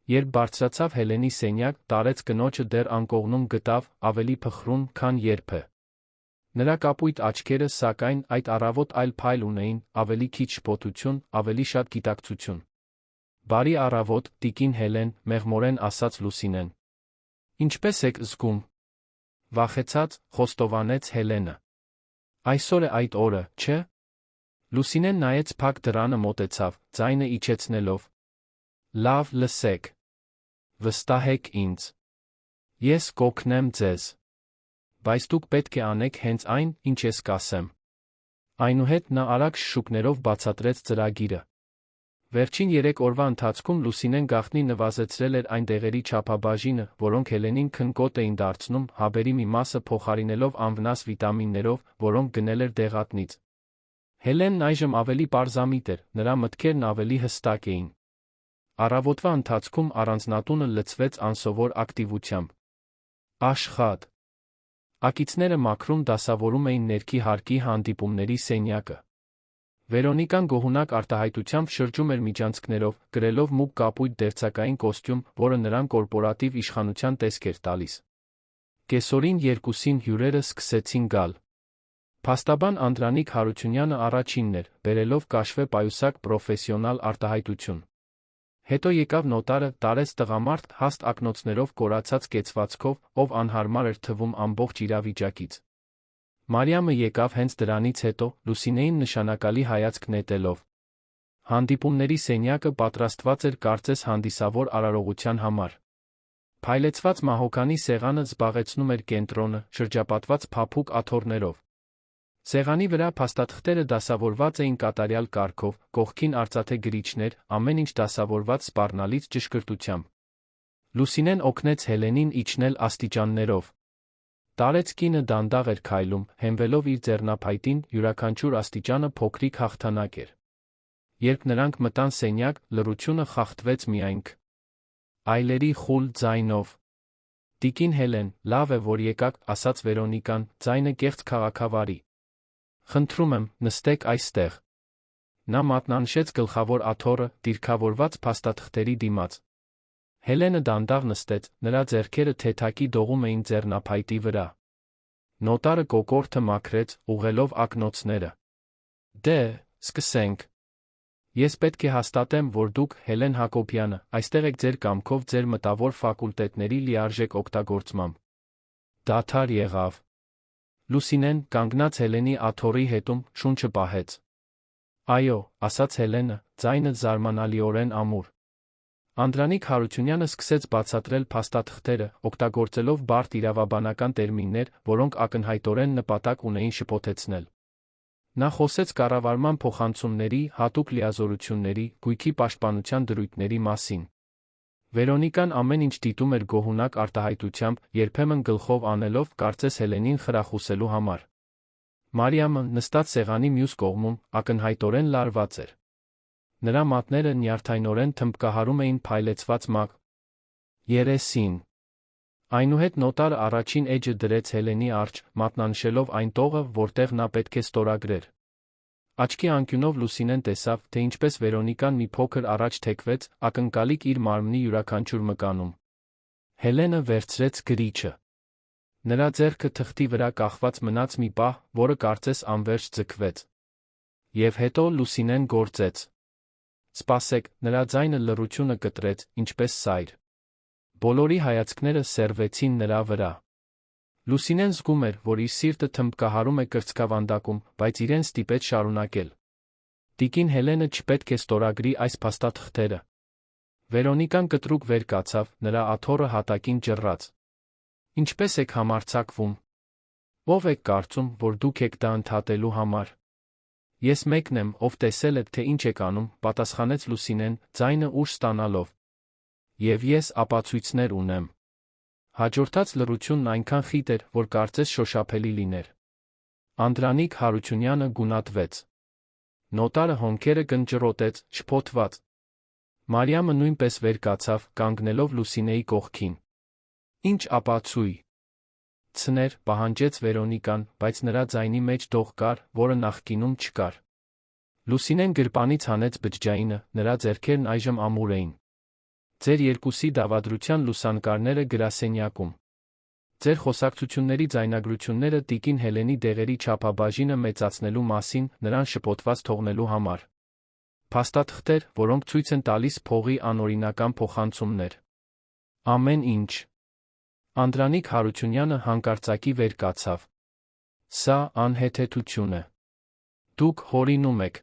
Երբ բարձրացավ Հելենի սենյակ, տարեց կնոջը դեռ անկողնում գտավ, ավելի փխրուն, քան երբևէ։ Նրա կապույտ աչքերը, սակայն, այդ առավոտ այլ փայլ ունեին, ավելի քիչ շփոթություն, ավելի շատ գիտակցություն։ «Բարի առավոտ, տիկին Հելեն», մեղմորեն ասաց Լուսինեն։ «Ինչպե՞ս եք զգում»։ Վախեցած, խոստովանեց Հելենը։ «Այսօր է այդ օրը, չէ՞։ Լուսինեն նայեց փակ դռանը, մոտեցավ, ձայնը իջեցնելով։ «Լավ, լսեք։ Վստահեք ինձ։ Ես կօգնեմ ձեզ։ Բայց դուք պետք է անեք հենց այն, ինչ ես կասեմ»։ Այնուհետ նա արագ շշուկներով բացատրեց ծրագիրը։ Վերջին 3 օրվա ընթացքում Լուսինեն գաղտնի նվազեցրել էր այն դեղերի չափաբաժինը, որոնք Հելենին քնկոտ էին դարձնում, հաբերի մի մասը փոխարինելով անվնաս վիտամիններով, որոնք գնել էր դեղատնից։ Հելենն այժմ ավելի պարզամիտ էր, նրա մտքերն ավելի հստակ էին։ Առավոտվա ընթացքում առանձնատունը լցվեց անսովոր ակտիվությամբ։ Աշխատ։ Ակիցները մաքրում դասավորում էին ներքի հարկի հանդիպումների սենյակը։ Վերոնիկան գոհունակ արտահայտությամբ շրջում էր միջանցքներով, կրելով մուգ կապույտ դերձակային կոստյում, որը նրան կորպորատիվ իշխանության տեսք էր տալիս։ Կեսօրին 2-ին հյուրերը սկսեցին գալ։ Փաստաբան Անդրանիկ Հարությունյանը առաջինն էր, բերելով կաշվե պայուսակ պրոֆեսիոնալ արտահայտություն։ Հետո եկավ նոտարը, տարեց տղամարդ, հաստ ակնոցներով կորացած կեցվածքով, ով անհարմար էր թվում ամբողջ իրավիճակից։ Մարիամը եկավ հենց դրանից հետո, Լուսինեին նշանակալի հայացք նետելով։ Հանդիպումների սենյակը պատրաստված էր կարծես հանդիսավոր արարողության համար։ Փայլեցված մահոկանի սեղանը զբաղեցնում էր կենտրոնը, շրջապատված փափուկ աթոռներով։ Սեղանի վրա փաստաթղթերը դասավորված էին կատարյալ կարգով, կողքին արծաթե գրիչներ, ամեն ինչ դասավորված սպառնալից ճշգրտությամբ։ Լուսինեն օգնեց Հելենին իջնել աստիճաններով։ Տարեց կինը դանդաղ էր քայլում, հենվելով իր ձեռնափայտին, յուրաքանչյուր աստիճանը փոքրիկ հաղթանակ էր։ Երբ նրանք մտան սենյակ, լռությունը խախտվեց միայնք այլերի խուլ ձայնով։ «Տիկին Հելեն, լավ է, որ եկաք», ասաց Վերոնիկան, ձայնը կեղծ քաղաքավարի։ Խնդրում եմ, նստեք այստեղ։ Նա մատնանշեց գլխավոր աթոռը, դիրքավորված փաստաթղթերի դիմաց։ Հելենը դանդաղ նստեց, նրա ձեռքերը թեթակի դողում էին ձեռնափայտի վրա։ Նոտարը կոկորդը մաքրեց, ուղղելով ակնոցները։ Դե, սկսենք։ Ես պետք է հաստատեմ, որ դուք, Հելեն Հակոբյանը, այստեղ եք ձեր կամքով ձեր մտավոր ֆակուլտետների լիարժեք օգտագործմամբ։ Դադար եղավ։ Լուսինեն, կանգնած Հելենի աթոռի հետում, շունչը պահեց։ Այո, ասաց Հելենը, ձայնը զարմանալիորեն ամուր։ Անդրանիկ Հարությունյանը սկսեց բացատրել փաստաթղթերը, օգտագործելով բարդ իրավաբանական տերմիններ, որոնք ակնհայտորեն նպատակ ունեին շփոթեցնել։ Նա խոսեց կառավարման փոխանցումների, հատուկ լիազորությունների, գույքի պաշտպանության դրույթների մասին։ Վերոնիկան ամեն ինչ դիտում էր գոհունակ արտահայտությամբ, երբեմն գլխով անելով, կարծես Հելենին խրախուսելու համար։ Մարիամը, նստած սեղանի մյուս կողմում, ակնհայտորեն լարված էր։ Նրա մատները նյարդայնորեն թմբկահարում էին փայլեցված մակ երեսին։ Այնուհետ նոտարը առաջին էջը դրեց Հելենի առջ, մատնանշելով այն տողը, որտեղ նա պետք է ստորագրեր։ Աչքի անկյունով Լուսինեն տեսավ, թե ինչպես Վերոնիկան մի փոքր առաջ թեքվեց, ակնկալիք իր մարմնի յուրաքանչյուր մկանում։ Հելենը վերցրեց գրիչը։ Նրա ձեռքը թղթի վրա կախված մնաց մի պահ, որը կարծես անվերջ ձգվեց։ Եվ հետո Լուսինեն գործեց։ Սպասեք, նրա ձայնը լռությունը կտրեց, ինչպես սայր։ Բոլորի հայացքները սերվեցին նրա վրա։ Լուսինեն զգում էր, որ իր սիրտը թմբկահարում է կրծքավանդակում, բայց իրեն ստիպեց շարունակել։ Տիկին Հելենը չպետք է ստորագրի այս փաստաթղթերը։ Վերոնիկան կտրուկ վեր կացավ, նրա աթոռը հատակին ջռած։ Ինչպես եք համարձակվում։ Ով եք կարծում, որ դուք եք դա ընդհատելու համար։ Ես մեկն եմ, ով տեսել է, թե ինչ եք անում, պատասխանեց Լուսինեն, ձայնը ուժ ստանալով։ Եվ ես ապացույցներ ունեմ։ Հաջորդած լռությունն այնքան խիտ էր, որ կարծես շոշափելի լիներ։ Անդրանիկ Հարությունյանը գունատվեց։ Նոտարը հոնքերը կնճռոտեց, շփոթված։ Մարիամը նույնպես վեր կացավ, կանգնելով Լուսինեի կողքին։ Ինչ ապացույց։ Ցներ, պահանջեց Վերոնիկան, բայց նրա ձայնի մեջ դող կար, որը նախկինում չկար։ Լուսինեն գրպանից հանեց բջջայինը, նրա ձեռքերն այժմ ամուր էին։ Ձեր երկուսի դավադրության լուսանկարները գրասենյակում։ Ձեր խոսակցությունների ձայնագրությունները տիկին Հելենի դեղերի չափաբաժինը մեծացնելու մասին, նրան շփոթված թողնելու համար։ Փաստաթղթեր, որոնք ցույց են տալիս փողի անօրինական փոխանցումներ։ Ամեն ինչ։ Անդրանիկ Հարությունյանը հանկարծակի վեր կացավ։ Սա անհեթեթություն է։ Դուք հորինում եք։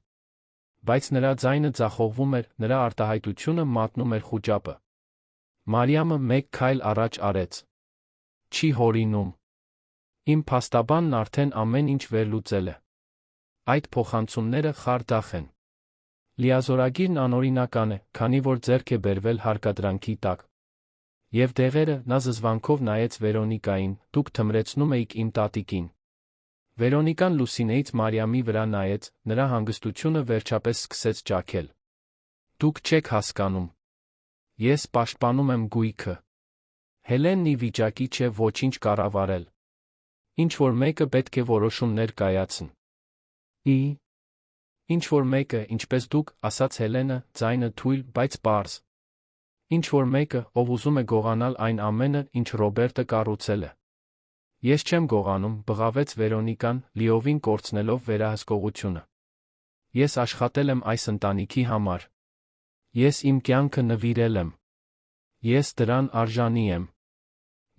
Բայց նրա ձայնը ձախողվում էր, նրա արտահայտությունը մատնում էր խուճապը։ Մարիամը մեկ քայլ առաջ արեց։ Չի հորինում։ Իմ փաստաբանն արդեն ամեն ինչ վերլուծել է։ Այդ փոխանցումները խարդախ են։ Լիազորագիրն անօրինական է, քանի որ ձեռք է բերվել հարկադրանքի տակ։ Եվ դեղերը, նա զզվանքով նայեց Վերոնիկային, դուք թմրեցնում էիք իմ տատիկին։ Վերոնիկան Լուսինեից Մարիամի վրա նայեց, նրա հանգստությունը վերջապես սկսեց ճաքել։ Դուք չեք հասկանում։ Ես պաշտպանում եմ գույքը։ Հելենն ի վիճակի չէ ոչինչ կառավարել։ Ինչ-որ մեկը պետք է որոշումներ կայացն։ Ինչ-որ մեկը, ինչպես դուք, ասաց Հելենը, ձայնը թույլ, բայց պարզ։ Ինչ-որ մեկը, ով ուզում է գողանալ այն ամենը, ինչ Ռոբերտը կառուցել է։ Ես չեմ գողանում, բղավեց Վերոնիկան, լիովին կորցնելով վերահսկողությունը։ Ես աշխատել եմ այս ընտանիքի համար։ Ես իմ կյանքը նվիրել եմ։ Ես դրան արժանի եմ։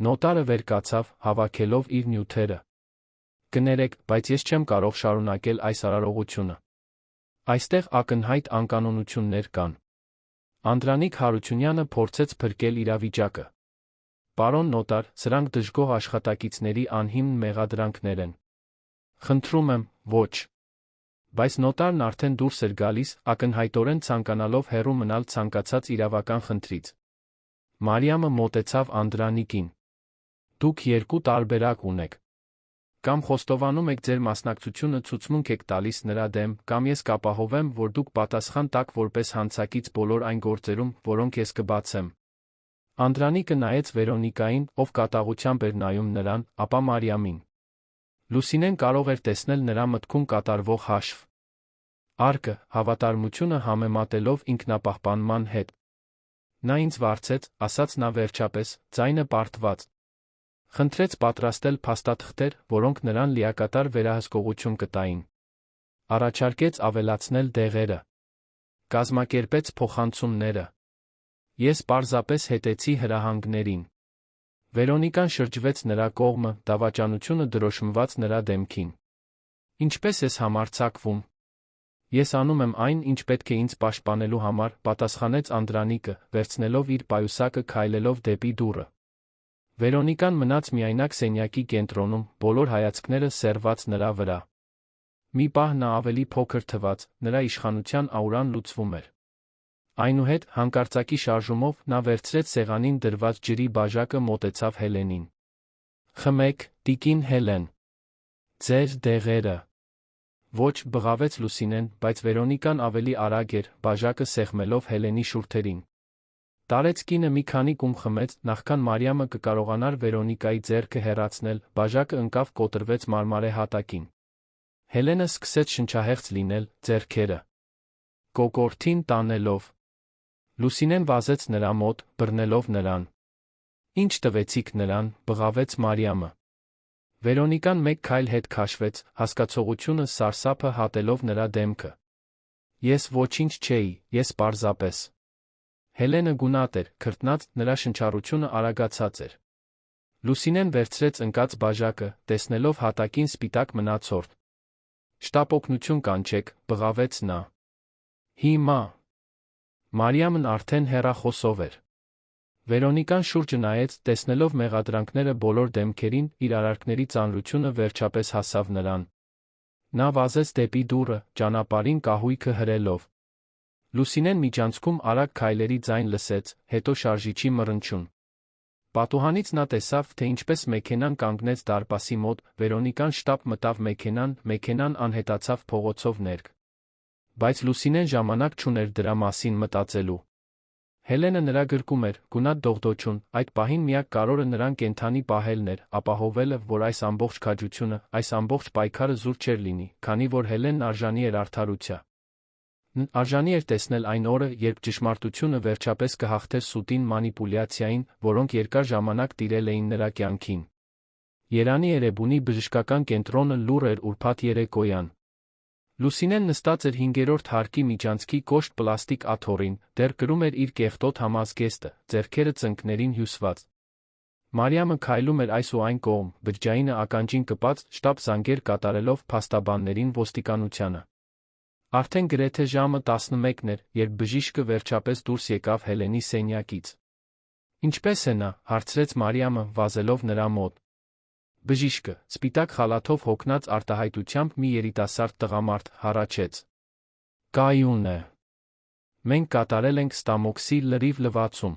Նոտարը վեր կացավ, հավաքելով իր նյութերը։ Կներեք, բայց ես չեմ կարող շարունակել այս արարողությունը։ Այստեղ ակնհայտ անկանոնություններ կան։ Անդրանիկ Հարությունյանը փորձեց փրկել իրավիճակը։ Պարոն նոտար, սրանք դժգոհ աշխատակիցների անհիմն մեղադրանքներ են։ Խնդրում եմ, ոչ։ Բայց նոտարն արդեն դուրս էր գալիս, ակնհայտորեն ցանկանալով հեռու մնալ ցանկացած իրավական խնդրից։ Մարիամը մոտեցավ Անդրանիկին։ Դուք երկու տարբերակ ունեք։ Կամ խոստովանում եք ձեր մասնակցությունը ցուցմունք եք տալիս նրա դեմ, կամ ես կապահովեմ, որ դուք պատասխան տաք որպես հանցակից բոլոր այն գործերում, որոնք ես կբացեմ։ Անդրանիկը նայեց Վերոնիկային, ով կատաղությամբ էր նայում նրան, ապա Մարիամին։ Լուսինեն կարող էր տեսնել նրա մտքում կատարվող հաշվ։ Արկը, հավատարմությունը համեմատելով ինքնապահպանման հետ։ Նա ինձ վարձեց, ասաց նա վերջապես, ձայնը պարտված։ Խնդրեց պատրաստել փաստաթղթեր, որոնք նրան լիակատար վերահսկողություն կտային։ Առաջարկեց ավելացնել դեղերը։ Կազմակերպեց փոխանցումները։ Ես պարզապես հետեցի հրահանգներին։ Վերոնիկան շրջվեց նրա կողմը, դավաճանությունը դրոշմված նրա դեմքին։ Ինչպես ես համարձակվում։ Ես անում եմ այն, ինչ պետք է ինձ պաշտպանելու համար, պատասխանեց Անդրանիկը, վերցնելով իր պայուսակը քայլելով դեպի դուռը։ Վերոնիկան մնաց միայնակ սենյակի կենտրոնում, բոլոր հայացքները սեռված նրա վրա։ Մի պահ նա ավելի փոքր թվաց, նրա իշխանության աուրան լուծվում էր։ Այնուհետ, հանկարծակի շարժումով, նա վերցրեց սեղանին դրված ջրի բաժակը, մոտեցավ Հելենին։ Խմեք, տիկին Հելեն։ Ձեր դեղերը։ Ոչ, բղավեց Լուսինեն, բայց Վերոնիկան ավելի արագ էր, բաժակը սեղմելով Հելենի շուրթերին։ Տարեց կինը մի քանի կում խմեց, նախքան Մարիամը կկարողանար Վերոնիկայի ձեռքը հեռացնել, բաժակը ընկավ, կոտրվեց մարմարե հատակին։ Հելենը սկսեց շնչահեղձ լինել, ձեռքերը կոկորդին տանելով։ Լուսինեն վազեց նրա մոտ, բռնելով նրան։ Ինչ տվեցիք նրան, բղավեց Մարիամը։ Վերոնիկան մեկ քայլ հետ քաշվեց, հասկացողությունը սարսափը հատելով նրա դեմքը։ Ես ոչինչ չէի, ես պարզապես։ Հելենը գունատ էր, քրտնած, նրա շնչառությունը արագացած էր։ Լուսինեն վերցրեց ընկած բաժակը, տեսնելով հատակին սպիտակ մնացորդ։ Շտապօգնություն կանչեք, բղավեց նա։ Հիմա։ Մարիամն արդեն հեռախոսով էր։ Վերոնիկան շուրջը նայեց, տեսնելով մեղադրանքները բոլոր դեմքերին, իր արարքների ծանրությունը վերջապես հասավ նրան։ Նա վազեց դեպի դուռը, ճանապարհին կահույքը հրելով։ Լուսինեն միջանցքում արագ քայլերի ձայն լսեց, հետո շարժիչի մռնչյուն։ Պատուհանից նա տեսավ, թե ինչպես մեքենան կանգնեց դարպասի մոտ, Վերոնիկան շտապ մտավ մեքենան անհետացավ փողոցով ներք։ Բայց Լուսինեն ժամանակ չուներ դրա մասին մտածելու։ Հելենը նրա գրկում էր, գունատ դողդոջուն, այդ պահին միակ կարորը նրան կենթանի պահելն էր, ապահովելը, որ այս ամբողջ քաջությունը, այս ամբողջ պայքարը զուր չէր լինի, քանի որ Հելենն արժանի էր արդարության։ Արժանի էր տեսնել այն օրը, երբ ճշմարտությունը վերջապես կհաղթեր սուտին, մանիպուլյացիային, որոնք երկար ժամանակ տիրել էին նրա կյանքին։ Երանի Էրեբունի բժշկական կենտրոնը լուռ էր ուրբաթ երեկոյան։ Լուսինեն նստած էր 5-րդ հարկի միջանցքի կոշտ պլաստիկ աթոռին, դեռ կրում էր իր կեղտոտ համազգեստը, ձեռքերը ծնկներին հյուսված։ Մարիամը քայլում էր այս ու այն կողմ, բջջայինը ականջին կպած, շտապ զանգեր կատարելով փաստաբաններին, ոստիկանությանը։ Արդեն գրեթե ժամը 11-ն էր, երբ բժիշկը վերջապես դուրս եկավ Հելենի սենյակից։ Ինչպե՞ս է նա, հարցրեց Մարիամը, վազելով նրա մոտ։ Բժիշկը, սպիտակ խալաթով հոգնած արտահայտությամբ մի երիտասարդ տղամարդ, հառաչեց։ Կայուն է։ Մենք կատարել ենք ստամոքսի լրիվ լվացում։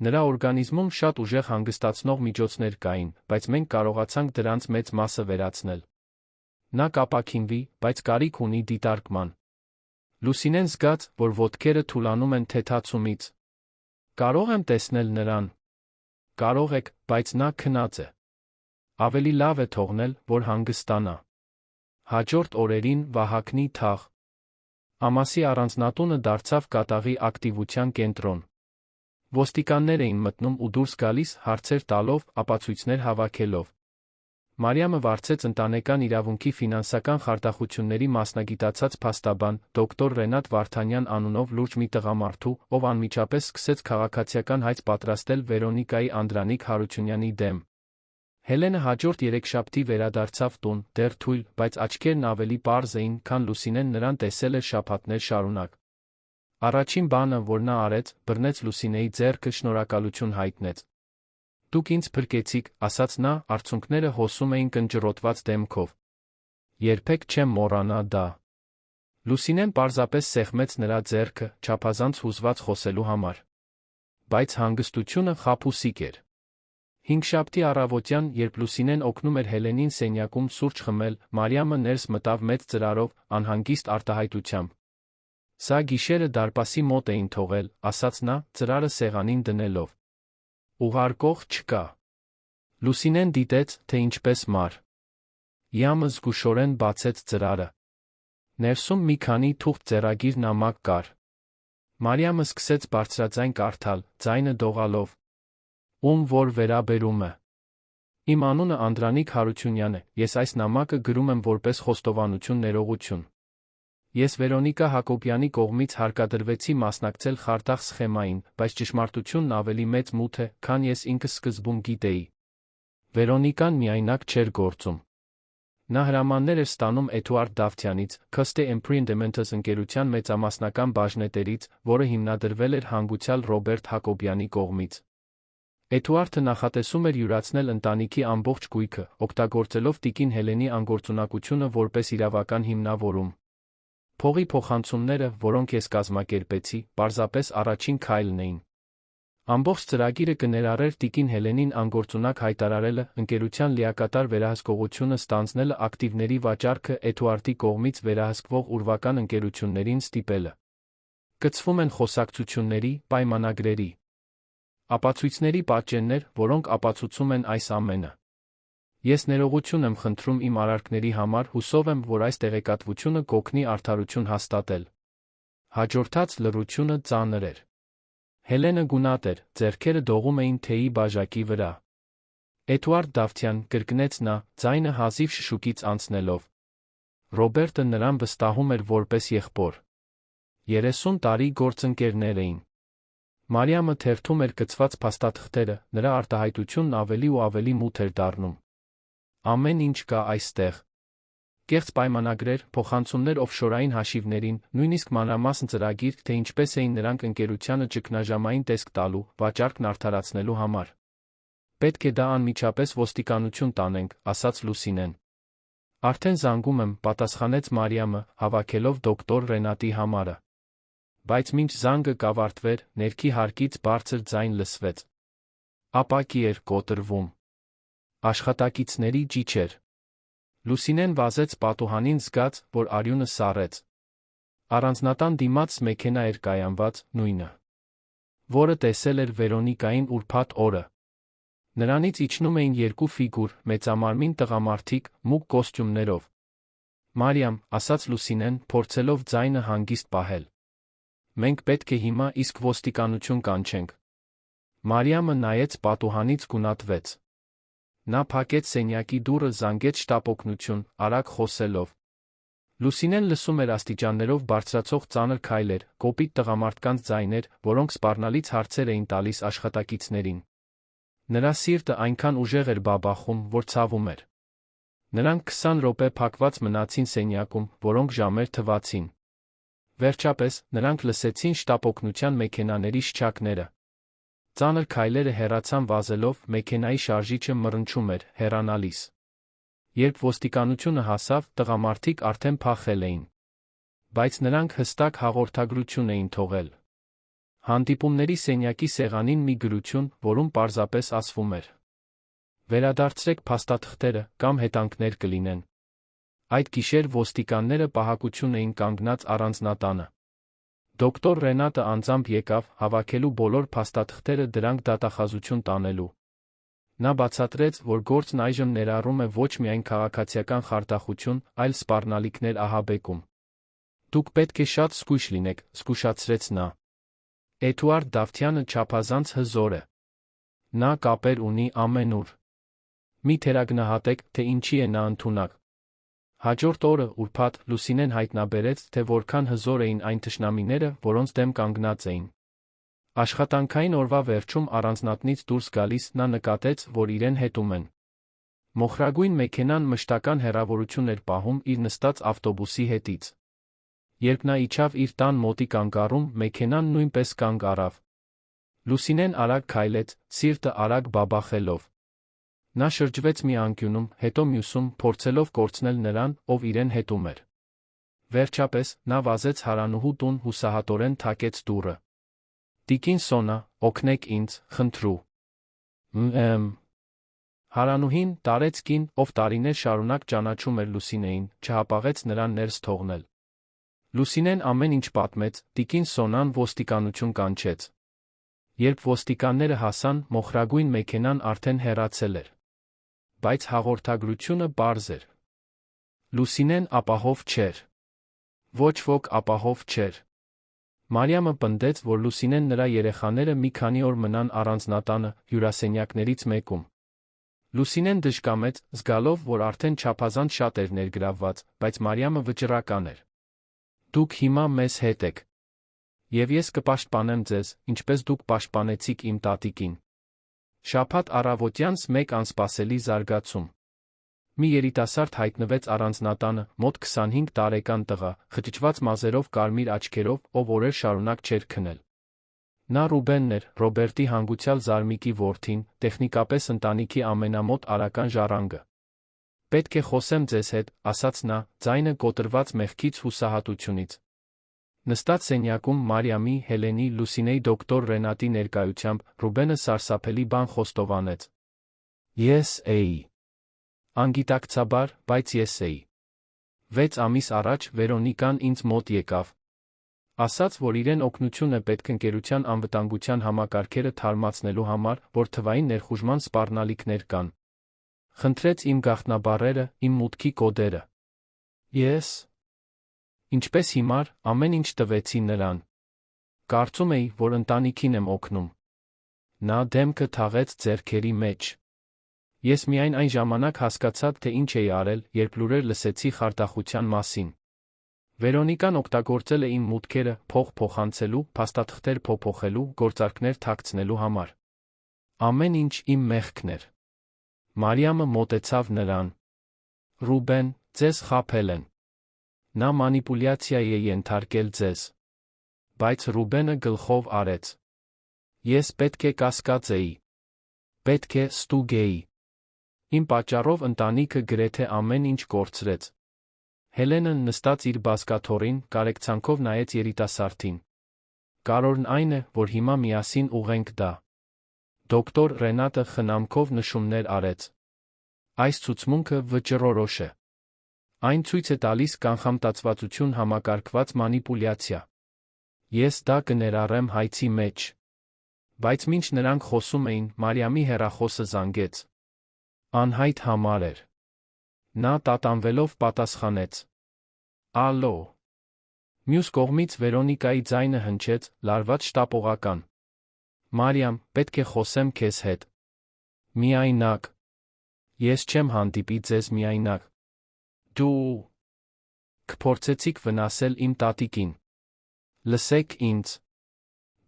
Նրա օրգանիզմում շատ ուժեղ հանգստացնող միջոցներ կային, բայց մենք կարողացանք դրանց մեծ մասը վերացնել։ Նա կապաքինվի, բայց կարիք ունի դիտարկման։ Լուսինեն զգաց, որ ոտքերը թուլանում են թեթացումից։ Կարող եմ տեսնել նրան։ Կարող եք, բայց նա քնած է։ Ավելի լավ է թողնել, որ հանգստանա։ Հաջորդ օրերին Վահագնի թաղ։ Ամասի առանձնատունը դարձավ կատաղի ակտիվության կենտրոն։ Ոստիկաններ էին մտնում ու դուրս գալիս, հարցեր տալով, ապացույցներ հավաքելով։ Մարիամը վարձեց ընտանեկան իրավունքի ֆինանսական խարդախությունների մասնագիտացած փաստաբան, դոկտոր Ռենատ Վարդանյան անունով լուրջ մի տղամարդու, ով անմիջապես սկսեց քաղաքացիական հայց պատրաստել Վերոնիկայի Անդրանիկ Հարությունյանի դեմ։ Հելենը հաջորդ երեքշաբթի վերադարձավ տուն, դեռ թույլ, բայց աչքերն ավելի պարզ էին, քան Լուսինեն նրան տեսել էր շաբաթներ շարունակ։ Առաջին բանը, որ նա արեց, բռնեց Լուսինեի ձեռքը, շնորհակալություն հայտնեց։ Դուք ինձ փրկեցիք, ասաց նա, արցունքները հոսում էին կնճռոտված դեմքով։ Երբեք չեմ մոռանա դա։ Լուսինեն պարզապես սեղմեց նրա ձեռքը, չափազանց հուզված խոսելու համար։ Բայց հանգստությունը խաբուսիկ էր։ Հինգշաբթի առավոտյան, երբ Լուսինեն օգնում էր Հելենին սենյակում սուրճ խմել, Մարիամը ներս մտավ մեծ ծրարով, անհանգիստ արտահայտությամբ։ Սա գիշերը դարպասի մոտ էին թողել, ասաց նա, ծրարը սեղանին դնելով։ Ուղարկող չկա։ Լուսինեն դիտեց, թե ինչպես մար։ Յամը զգուշորեն բացեց ծրարը։ Ներսում մի քանի թուղթ ձեռագիր նամակ կար։ Մարիամը սկսեց բարձրաձայն կարդալ, ձայնը դողալով. «Ում որ վերաբերում է։ Իմ անունը Անդրանիկ Հարությունյան է, ես այս նամակը գրում եմ որպես խոստովանություն ներողություն։ Ես Վերոնիկա Հակոբյանի կողմից հարկադրվեցի մասնակցել Խարդախ սխեմային, բայց ճշմարտությունն ավելի մեծ մութ է, քան ես ինքս սկզբում գիտեի։ Վերոնիկան միայնակ չէր գործում։ Նա հրամաններ էր ստանում Էդուարդ Դավթյանից, Custody Emprendements ընկերության մեծամասնական բաժնետերից, որը հիմնադրվել էր հանգուցյալ Ռոբերտ Հակոբյանի կողմից։ Էդուարդը նախատեսում էր յուրացնել ընտանիքի ամբողջ գույքը, օգտագործելով տիկին Հելենի անգործունակությունը որպես իրավական հիմնավորում։ Փողի փոխանցումները, որոնք ես կազմակերպեցի, պարզապես առաջին քայլն էին։ Ամբողջ ծրագիրը կներառեր տիկին Հելենին անգործունակ հայտարարելը, ընկերության լիակատար վերահսկողությունը ստանձնելը, ակտիվների վաճառքը Էդուարդի կողմից վերահսկվող ուրվական ընկերություններին ստիպելը։ Կցվում են խոսակցությունների, պայմանագրերի, ապացույցների պատճեններ, որոնք ապացուցում են այս ամենը։ Ես ներողություն եմ խնդրում իմ արարքների համար, հուսով եմ, որ այս տեղեկատվությունը կօգնի արդարություն հաստատել։ Հաջորդած լռությունը ծանր էր։ Հելենը գունատ էր, ձեռքերը դողում էին թեյի բաժակի վրա։ Էդուարդ Դավթյան, կրկնեց նա, ձայնը հազիվ շշուկից անցնելով։ Ռոբերտը նրան վստահում էր որպես եղբոր։ 30 տարի գործընկերներ էին։ Մարիամը թերթում էր գծված փաստաթղթերը, նրա արտահայտությունն ավելի ու ավելի մութ էր դառնում։ Ամեն ինչ կա այստեղ։ Կեղծ պայմանագրեր, փոխանցումներ օֆշորային հաշիվներին, նույնիսկ մանրամասն ծրագիր, թե ինչպես էին նրանք ընկերությանը ճգնաժամային տեսք տալու, վաճառքն արդարացնելու համար։ Պետք է դա անմիջապես ոստիկանություն տանենք, ասաց Լուսինեն։ Արդեն զանգում եմ, պատասխանեց Մարիամը, հավաքելով դոկտոր Ռենատի համարը։ Բայց մինչ զանգը կավարտվեր, ներքի հարկից բարձր ձայն լսվեց։ Ապակի էր կոտրվում։ Աշխատակիցների ճիչեր։ Լուսինեն վազեց պատուհանին, զգաց, որ արյունը սառեց։ Առանձնատան դիմաց մեքենա էր կայանված, նույնը, որը տեսել էր Վերոնիկային ուրբաթ օրը։ Նրանից իջնում էին երկու ֆիգուր, մեծամարմին տղամարդիկ, մուգ կոստյումներով։ Մարիամ, ասաց Լուսինեն, փորձելով ձայնը հանգիստ պահել։ Մենք պետք է հիմա իսկ ոստիկանություն կանչենք։ Մարիամը նայեց պատուհանից, գունատվեց։ Նա փակեց սենյակի դուռը, զանգեց շտապօգնություն, արագ խոսելով։ Լուսինեն լսում էր աստիճաններով բարձրացող ծանր քայլեր, կոպիտ տղամարդկանց ձայներ, որոնք սպառնալից հարցեր էին տալիս աշխատակիցներին։ Նրա սիրտը այնքան ուժեղ էր բաբախում, որ ցավում էր։ Նրանք 20 րոպե փակված մնացին սենյակում, որոնք ժամեր թվացին։ Վերջապես, նրանք լսեցին շտապօգնության մեքենաների շչակները։ Ծանր քայլերը հեռացան վազելով, մեքենայի շարժիչը մռնչում էր, հեռանալիս։ Երբ ոստիկանությունը հասավ, տղամարդիկ արդեն փախել էին։ Բայց նրանք հստակ հաղորդագրություն էին թողել։ Հանդիպումների սենյակի սեղանին մի գրություն, որում պարզապես ասվում էր. Վերադարձրեք փաստաթղթերը, կամ հետանքներ կլինեն։ Այդ գիշեր ոստիկանները պահակություն էին կանգնած առանձնատանը։ Դոկտոր Ռենատը անձամբ եկավ, հավաքելու բոլոր փաստաթղթերը դրանք դատախազություն տանելու։ Նա բացատրեց, որ գործն այժմ ներառում է ոչ միայն քաղաքացիական խարդախություն, այլ սպառնալիքներ ահաբեկում։ Դուք պետք է շատ զգույշ լինեք, զգուշացրեց նա։ Էդուարդ Դավթյանը չափազանց հզոր է։ Նա կապեր ունի ամենուր։ Մի թերագնահատեք, թե ինչի է նա ընդունակ։ Հաջորդ օրը, ուրբաթ, Լուսինեն հայտնաբերեց, թե որքան հզոր էին այն թշնամիները, որոնց դեմ կանգնած էին։ Աշխատանքային օրվա վերջում առանձնատնից դուրս գալիս, նա նկատեց, որ իրեն հետում են։ Մոխրագույն մեքենան մշտական հեռավորություն էր պահում իր նստած ավտոբուսի հետից։ Երբ նա իջավ իր տան մոտիկ անկառում, մեքենան նույնպես կանգ առավ։ Լուսինեն արագ քայլեց, սիրտը արագ բաբախելով։ Նա շրջվեց մի անկյունում, հետո մյուսում, փորձելով կորցնել նրան, ով իրեն հետում էր։ Վերջապես, նա վազեց հարանուհու տուն, հուսահատորեն թակեց դուռը։ Տիկին Սոնա, օգնեք ինձ, խնդրու։ Հարանուհին, տարեց կին, ով տարիներ շարունակ ճանաչում էր Լուսինեին, չհապաղեց նրան ներս թողնել։ Լուսինեն ամեն ինչ պատմեց, տիկին Սոնան ոստիկանություն կանչեց։ Երբ ոստիկանները հասան, մոխրագույն մեքենան արդեն հեռացել էր։ Բայց հաղորդագրությունը պարզ էր։ Լուսինեն ապահով չէր։ Ոչ ոք ապահով չէր։ Մարիամը պնդեց, որ Լուսինեն նրա երեխաները մի քանի օր մնան առանձնատանը, հյուրասենյակներից մեկում։ Լուսինեն դժկամեց, զգալով, որ արդեն չափազանց շատ էր ներգրավված, բայց Մարիամը վճռական էր։ Դուք հիմա մեզ հետ եք։ Եվ ես կպաշտպանեմ ձեզ, ինչպես դուք պաշտպանեցիք իմ տատիկին։ Շաբաթ առավոտյանց մեկ անսպասելի զարգացում։ Մի երիտասարդ հայտնվեց առանձնատանը, մոտ 25 տարեկան տղա, խճճված մազերով, կարմիր աչքերով, ով օրեր շարունակ չէր քնել։ Նա Ռուբենն էր, Ռոբերտի հանգուցյալ զարմիկի որդին, տեխնիկապես ընտանիքի ամենամոտ արական ժառանգը։ Պետք է խոսեմ ձեզ հետ, ասաց նա, ձայնը կոտրված մեղքից հուսահատությունից։ Նստած սենյակում Մարիամի, Հելենի, Լուսինեի դոկտոր Ռենատի ներկայությամբ Ռուբենը սարսափելի բան խոստովանեց։ Ես էի։ Անգիտակցաբար, բայց ես էի։ 6 ամիս առաջ Վերոնիկան ինձ մոտ եկավ։ Ասաց, որ իրեն օգնություն է պետք ընկերության անվտանգության համակարգերը թարմացնելու համար, որ թվային ներխուժման սպառնալիքներ կան։ Խնդրեց իմ գաղտնաբառերը, իմ մուտքի կոդերը։ Ես, ինչպես հիմար, ամեն ինչ տվեցի նրան։ Կարծում էի, որ ընտանիքին եմ օգնում։ Նա դեմքը թաղեց ձեռքերի մեջ։ Ես միայն այն ժամանակ հասկացա, թե ինչ էի արել, երբ լուրեր լսեցի խարդախության մասին։ Վերոնիկան օգտագործել է իմ մուտքերը փող փոխանցելու, փաստաթղթեր փոփոխելու, գործարքներ թաքցնելու համար։ Ամեն ինչ իմ մեղքն էր։ Մարիամը մոտեցավ նրան։ Ռուբեն, ձեզ խաբել են։ Նա մանիպուլյացիայի է ենթարկել ձեզ։ Բայց Ռուբենը գլխով արեց։ Ես պետք է կասկածեի։ Պետք է ստուգեի։ Իմ պատճառով ընտանիքը գրեթե ամեն ինչ կորցրեց։ Հելենը նստած իր բազկաթոռին, կարեկցանքով նայեց երիտասարդին։ Կարևորն այն է, որ հիմա միասին ուղենք դա։ Դոկտոր Ռենատը խնամքով նշումներ արեց։ Այս ցուցմունքը վճռորոշ է։ Այն ցույց է տալիս կանխամտածվածություն համակարգված մանիպուլյացիա։ Ես դա կներառեմ հայցի մեջ։ Բայց մինչ նրանք խոսում էին, Մարիամի հեռախոսը զանգեց։ Անհայտ համար էր։ Նա տատանվելով պատասխանեց. Ալո։ Մյուս կողմից Վերոնիկայի ձայնը հնչեց, լարված շտապողական. Մարիամ, պետք է խոսեմ քեզ հետ։ Միայնակ։ Ես չեմ հանդիպի ձեզ միայնակ։ Դու կփորձեցիք վնասել իմ տատիկին։ Լսեք ինձ։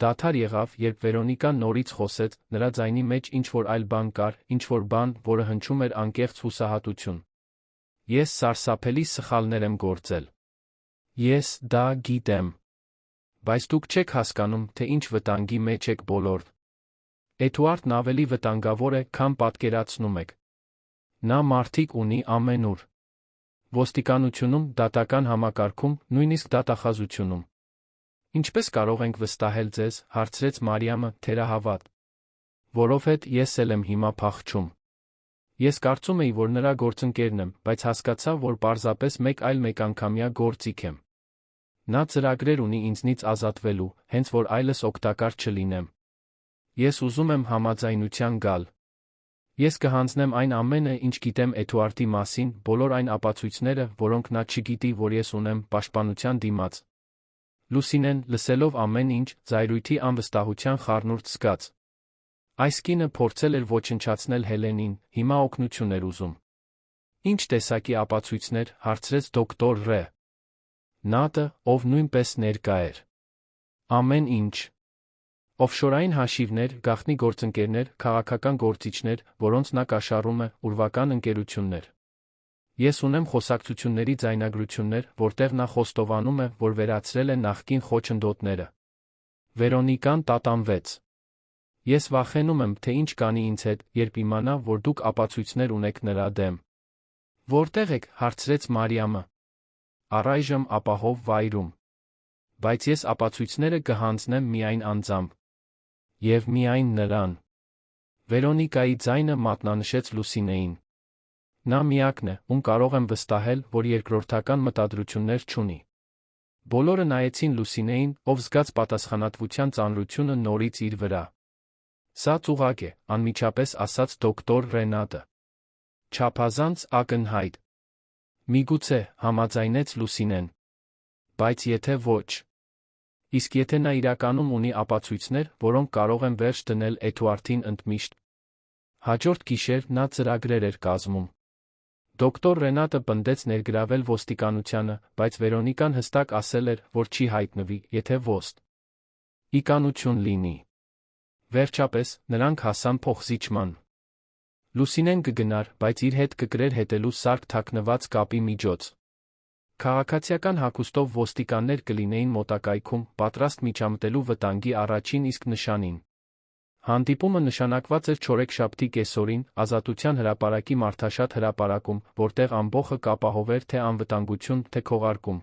Դադար եղավ, երբ Վերոնիկան նորից խոսեց, նրա ձայնի մեջ ինչ-որ այլ բան կար, ինչ-որ բան, որը հնչում էր անկեղծ հուսահատություն։ Ես սարսափելի սխալներ եմ գործել։ Ես դա գիտեմ։ Բայց դուք չեք հասկանում, թե ինչ վտանգի մեջ եք բոլոր։ Էդուարդն ավելի վտանգավոր է, քան պատկերացնում եք։ Նա մարդիկ ունի ամենուր։ Ոստիկանությունում, դատական համակարգում, նույնիսկ դատախազությունում։ Ինչպես կարող ենք վստահել ձեզ, հարցրեց Մարիամը, թերահավատ։ Որովհետև ես էլ եմ հիմա փախչում։ Ես կարծում էի, որ նրա գործընկերն եմ, բայց հասկացա, որ պարզապես մեկ այլ մեկանգամյա գործիք եմ։ Նա ծրագրեր ունի ինձնից ազատվելու, հենց որ այլս օգտակար չլինեմ։ Ես ուզում եմ համաձայնության գալ։ Ես կհանձնեմ այն ամենը, ինչ գիտեմ Էդուարդի մասին, բոլոր այն ապացույցները, որոնք նա չգիտի, որ ես ունեմ, պաշտպանության դիմաց։ Լուսինեն, լսելով ամեն ինչ, զայրույթի անվստահության խառնուրդ զգաց։ Այս կինը փորձել էր ոչնչացնել Հելենին, հիմա օգնություն էր ուզում։ Ինչ տեսակի ապացույցներ, հարցրեց դոկտոր Ռ. Նատը, ով նույնպես ներկա էր։ Ամեն ինչ։ Օֆշորային հաշիվներ, գաղտնի գործընկերներ, քաղաքական գործիչներ, որոնց նա կաշառում է, ուրվական ընկերություններ։ Ես ունեմ խոսակցությունների ձայնագրություններ, որտեղ նա խոստովանում է, որ վերացրել է նախկին խոչընդոտները։ Վերոնիկան տատանվեց։ Ես վախենում եմ, թե ինչ կանի ինձ հետ, երբ իմանա, որ դուք ապացույցներ ունեք նրա դեմ։ Որտեղ եք, հարցրեց Մարիամը։ Առայժմ ապահով վայրում։ Բայց ես ապացույցները կհանձնեմ միայն անձամբ։ Եվ միայն նրան։ Վերոնիկայի ձայնը մատնանշեց Լուսինեին։ Նա միակն է, ում կարող եմ վստահել, որ երկրորդական մտադրություններ չունի։ Բոլորը նայեցին Լուսինեին, ով զգաց պատասխանատվության ծանրությունը նորից իր վրա։ Սա ծուղակ է, անմիջապես ասաց դոկտոր Ռենատը։ Չափազանց ակնհայտ։ Միգուցե, համաձայնեց Լուսինեն։ Բայց եթե ոչ։ Իսկ եթե նա իրականում ունի ապացույցներ, որոնք կարող են վերջ դնել Էդուարդին ընդմիշտ։ Հաջորդ գիշեր նա ծրագրեր էր կազմում։ Դոկտոր Ռենատը պնդեց ներգրավել ոստիկանությանը, բայց Վերոնիկան հստակ ասել էր, որ չի հայտնվի, եթե ոստիկանություն լինի։ Վերջապես, նրանք հասան փոխզիջման։ Լուսինեն կգնար, բայց իր հետ կկրեր հետելու սարք թաքնված կապի միջոց։ Քաղաքացիական հագուստով ոստիկաններ կլինեին մոտակայքում, պատրաստ միջամտելու վտանգի առաջին իսկ նշանին։ Հանդիպումը նշանակված էր չորեքշաբթի կեսօրին, Ազատության հրապարակի մարդաշատ հրապարակում, որտեղ ամբողը կապահովեր թե անվտանգություն, թե քողարկում։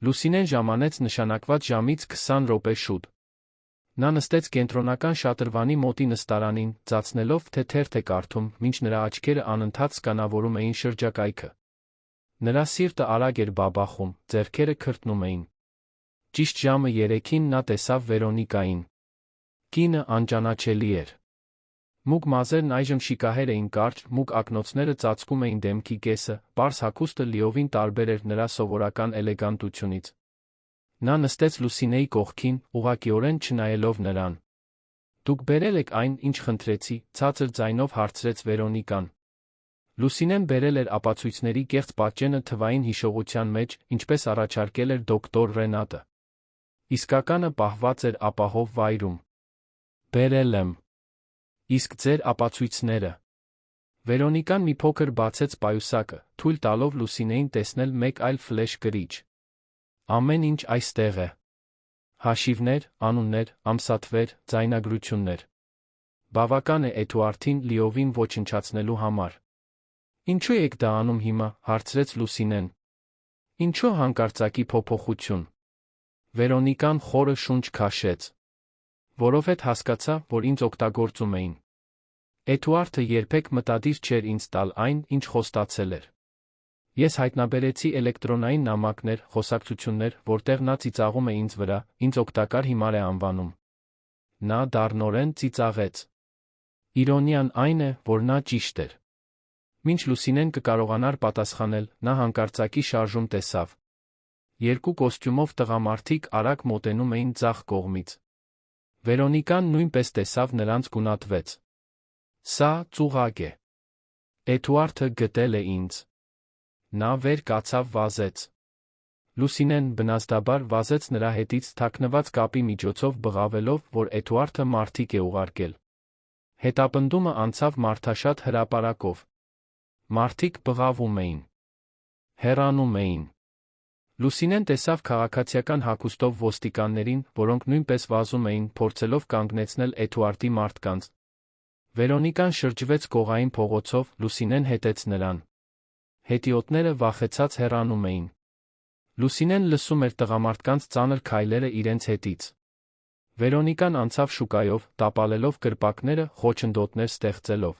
Լուսինեն ժամանեց նշանակված ժամից 20 րոպե շուտ։ Նա նստեց կենտրոնական շատրվանի մոտի նստարանին, ծածնելով, թե թերթ է կարդում, մինչ նրա աչքերը անընդհատ սկանավորում էին շրջակայքը։ Նրա սիրտը արագ էր բաբախում, ձեռքերը քրտնում էին։ Ճիշտ ժամը 3-ին նա տեսավ Վերոնիկային։ Կինը անճանաչելի էր։ Մուգ մազերն այժմ շիկահեր էին կարճ, մուգ ակնոցները ծածկում էին դեմքի կեսը, պարզ հագուստը լիովին տարբեր էր նրա սովորական էլեգանտությունից։ Նա նստեց Լուսինեի կողքին, ուղղակիորեն չնայելով նրան։ Դուք բերել եք այն, ինչ խնդրեցի, ցածր ձայնով հարցրեց Վերոնիկան։ Լուսինեն բերել էր ապացույցների կեղծ պատճենը թվային հիշողության մեջ, ինչպես առաջարկել էր դոկտոր Ռենատը։ Իսկականը պահված էր ապահով վայրում։ Բերել եմ։ Իսկ ձեր ապացույցները։ Վերոնիկան մի փոքր բացեց պայուսակը, թույլ տալով Լուսինեին տեսնել մեկ այլ ֆլեշ գրիչ։ Ամեն ինչ այստեղ է։ Հաշիվներ, անուններ, ամսաթվեր, ձայնագրություններ։ Բավական է Էդուարդին լիովին ոչնչացնելու համար։ Ինչու եք դա անում հիմա, հարցրեց Լուսինեն։ Ինչու հանկարծակի փոփոխություն։ Վերոնիկան խորը շունչ քաշեց։ Որովհետև հասկացա, որ ինձ օգտագործում էին։ Էդուարդը երբեք մտադիր չէր ինձ տալ այն, ինչ խոստացել էր։ Ես հայտնաբերեցի էլեկտրոնային նամակներ, խոսակցություններ, որտեղ նա ծիծաղում է ինձ վրա, ինձ օգտակար հիմար է անվանում։ Նա դառնորեն ծիծաղեց։ Իրոնիան այն է, որ նա ճիշտ էր։ Մինչ Լուսինեն կկարողանար պատասխանել, նա հանկարծակի շարժում տեսավ։ Երկու կոստյումով տղամարդիկ արագ մոտենում էին ձախ կողմից։ Վերոնիկան նույնպես տեսավ նրանց գունատվեց։ Սա ծուղակ է։ Էդուարդը գտել է ինձ։ Նա վեր կացավ վազեց։ Լուսինեն բնազդաբար վազեց նրա հետից թաքնված կապի միջոցով բղավելով, որ Էդուարդը մարդիկ է ուղարկել։ Հետապնդումը անցավ մարդաշատ հրապարակով։ Մարդիկ բղավում էին։ Հեռանում էին։ Լուսինեն տեսավ քաղաքացիական հագուստով ոստիկաններին, որոնք նույնպես վազում էին, փորձելով կանգնեցնել Էդուարդի մարդկանց։ Վերոնիկան շրջվեց կողային փողոցով, Լուսինեն հետեց նրան։ Հետիոտները վախեցած հեռանում էին։ Լուսինեն լսում էր տղամարդկանց ծանր քայլերը իրենց հետից։ Վերոնիկան անցավ շուկայով, տապալելով կրպակները, խոչընդոտներ ստեղծելով։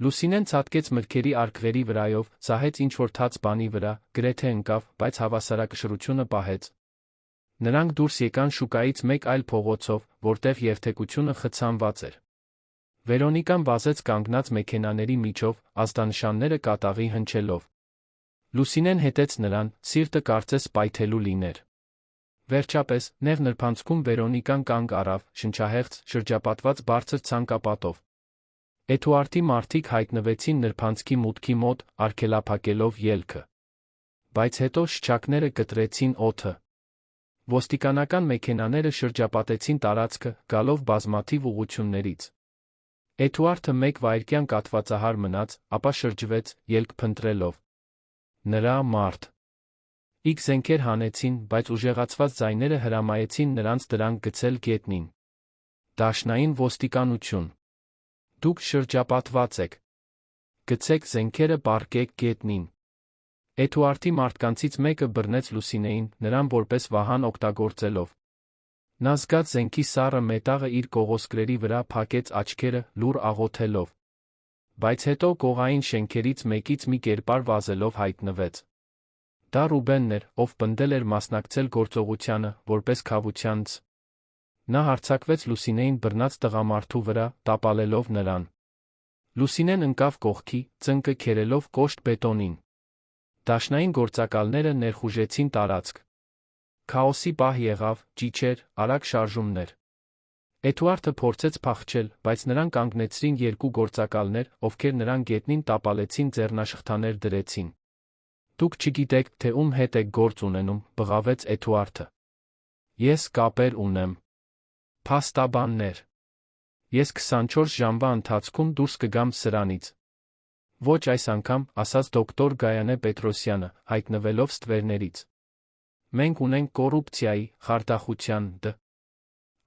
Լուսինեն ցատկեց մրգերի արկղերի վրայով, սահեց ինչ-որ թաց բանի վրա, գրեթե ընկավ, բայց հավասարակշռությունը պահեց։ Նրանք դուրս եկան շուկայից մեկ այլ փողոցով, որտեղ երթևեկությունը խցանված էր։ Վերոնիկան վազեց կանգնած մեքենաների միջով, ազդանշանները կատաղի հնչելով։ Լուսինեն հետեց նրան, սիրտը կարծես պայթելու լիներ։ Վերջապես, նեղ նրբանցքում Վերոնիկան կանգ առավ, շնչահեղձ, շրջապատված բարձր ցանկապատով։ Էդուարդի մարդիկ հայտնվեցին նրբանցքի մուտքի մոտ, արգելափակելով ելքը։ Բայց հետո շչակները կտրեցին օդը։ Ոստիկանական մեքենաները շրջապատեցին տարածքը, գալով բազմաթիվ ուղղություններից։ Էդուարդը մեկ վայրկյան կաթվածահար մնաց, ապա շրջվեց, ելք փնտրելով։ Նրա մարդ։ Իք զենքեր հանեցին, բայց ուժեղացված ձայները հրամայեցին նրանց դրանք գցել գետնին։ Դաշնային ոստիկանություն։ Դուք շրջապատված եք։ Գցեք զենքերը, պառկեք գետնին։ Էդուարդի մարդկանցից մեկը բռնեց Լուսինեին, նրան որպես վահան օգտագործելով։ Նա զգաց զենքի սառը մետաղը իր կողոսկրերի վրա փակեց աչքերը, լուռ աղոթելով։ Բայց հետո կողային շենքերից մեկից մի կերպար վազելով հայտնվեց։ Դա Ռուբենն էր, ով պնդել էր մասնակցել գործողությանը, որպես քավությանց։ Նա հարձակվեց Լուսինեին բռնած տղամարդու վրա, տապալելով նրան։ Լուսինեն ընկավ կողքի, ծնկը քերելով կոշտ բետոնին։ Դաշնային գործակալները ներխուժեցին տարածք։ Քաոսի պահ եղավ, ճիչեր, արագ շարժումներ։ Էդուարդը փորձեց փախչել, բայց նրան կանգնեցրին երկու գործակալներ, ովքեր նրան գետնին տապալեցին, ձեռնաշխտաներ դրեցին։ Դուք չգիտեք, թե ում հետ եք գործ ունենում, բղավեց Էդուարդը։ Ես կապեր ունեմ։ Փաստաբաններ։ Ես 24 ժամվա ընթացքում դուրս կգամ սրանից։ Ոչ այս անգամ, ասաց դոկտոր Գայանե Պետրոսյանը, հայտնվելով ստվերներից։ Մենք ունենք կոռուպցիայի, խարդախության,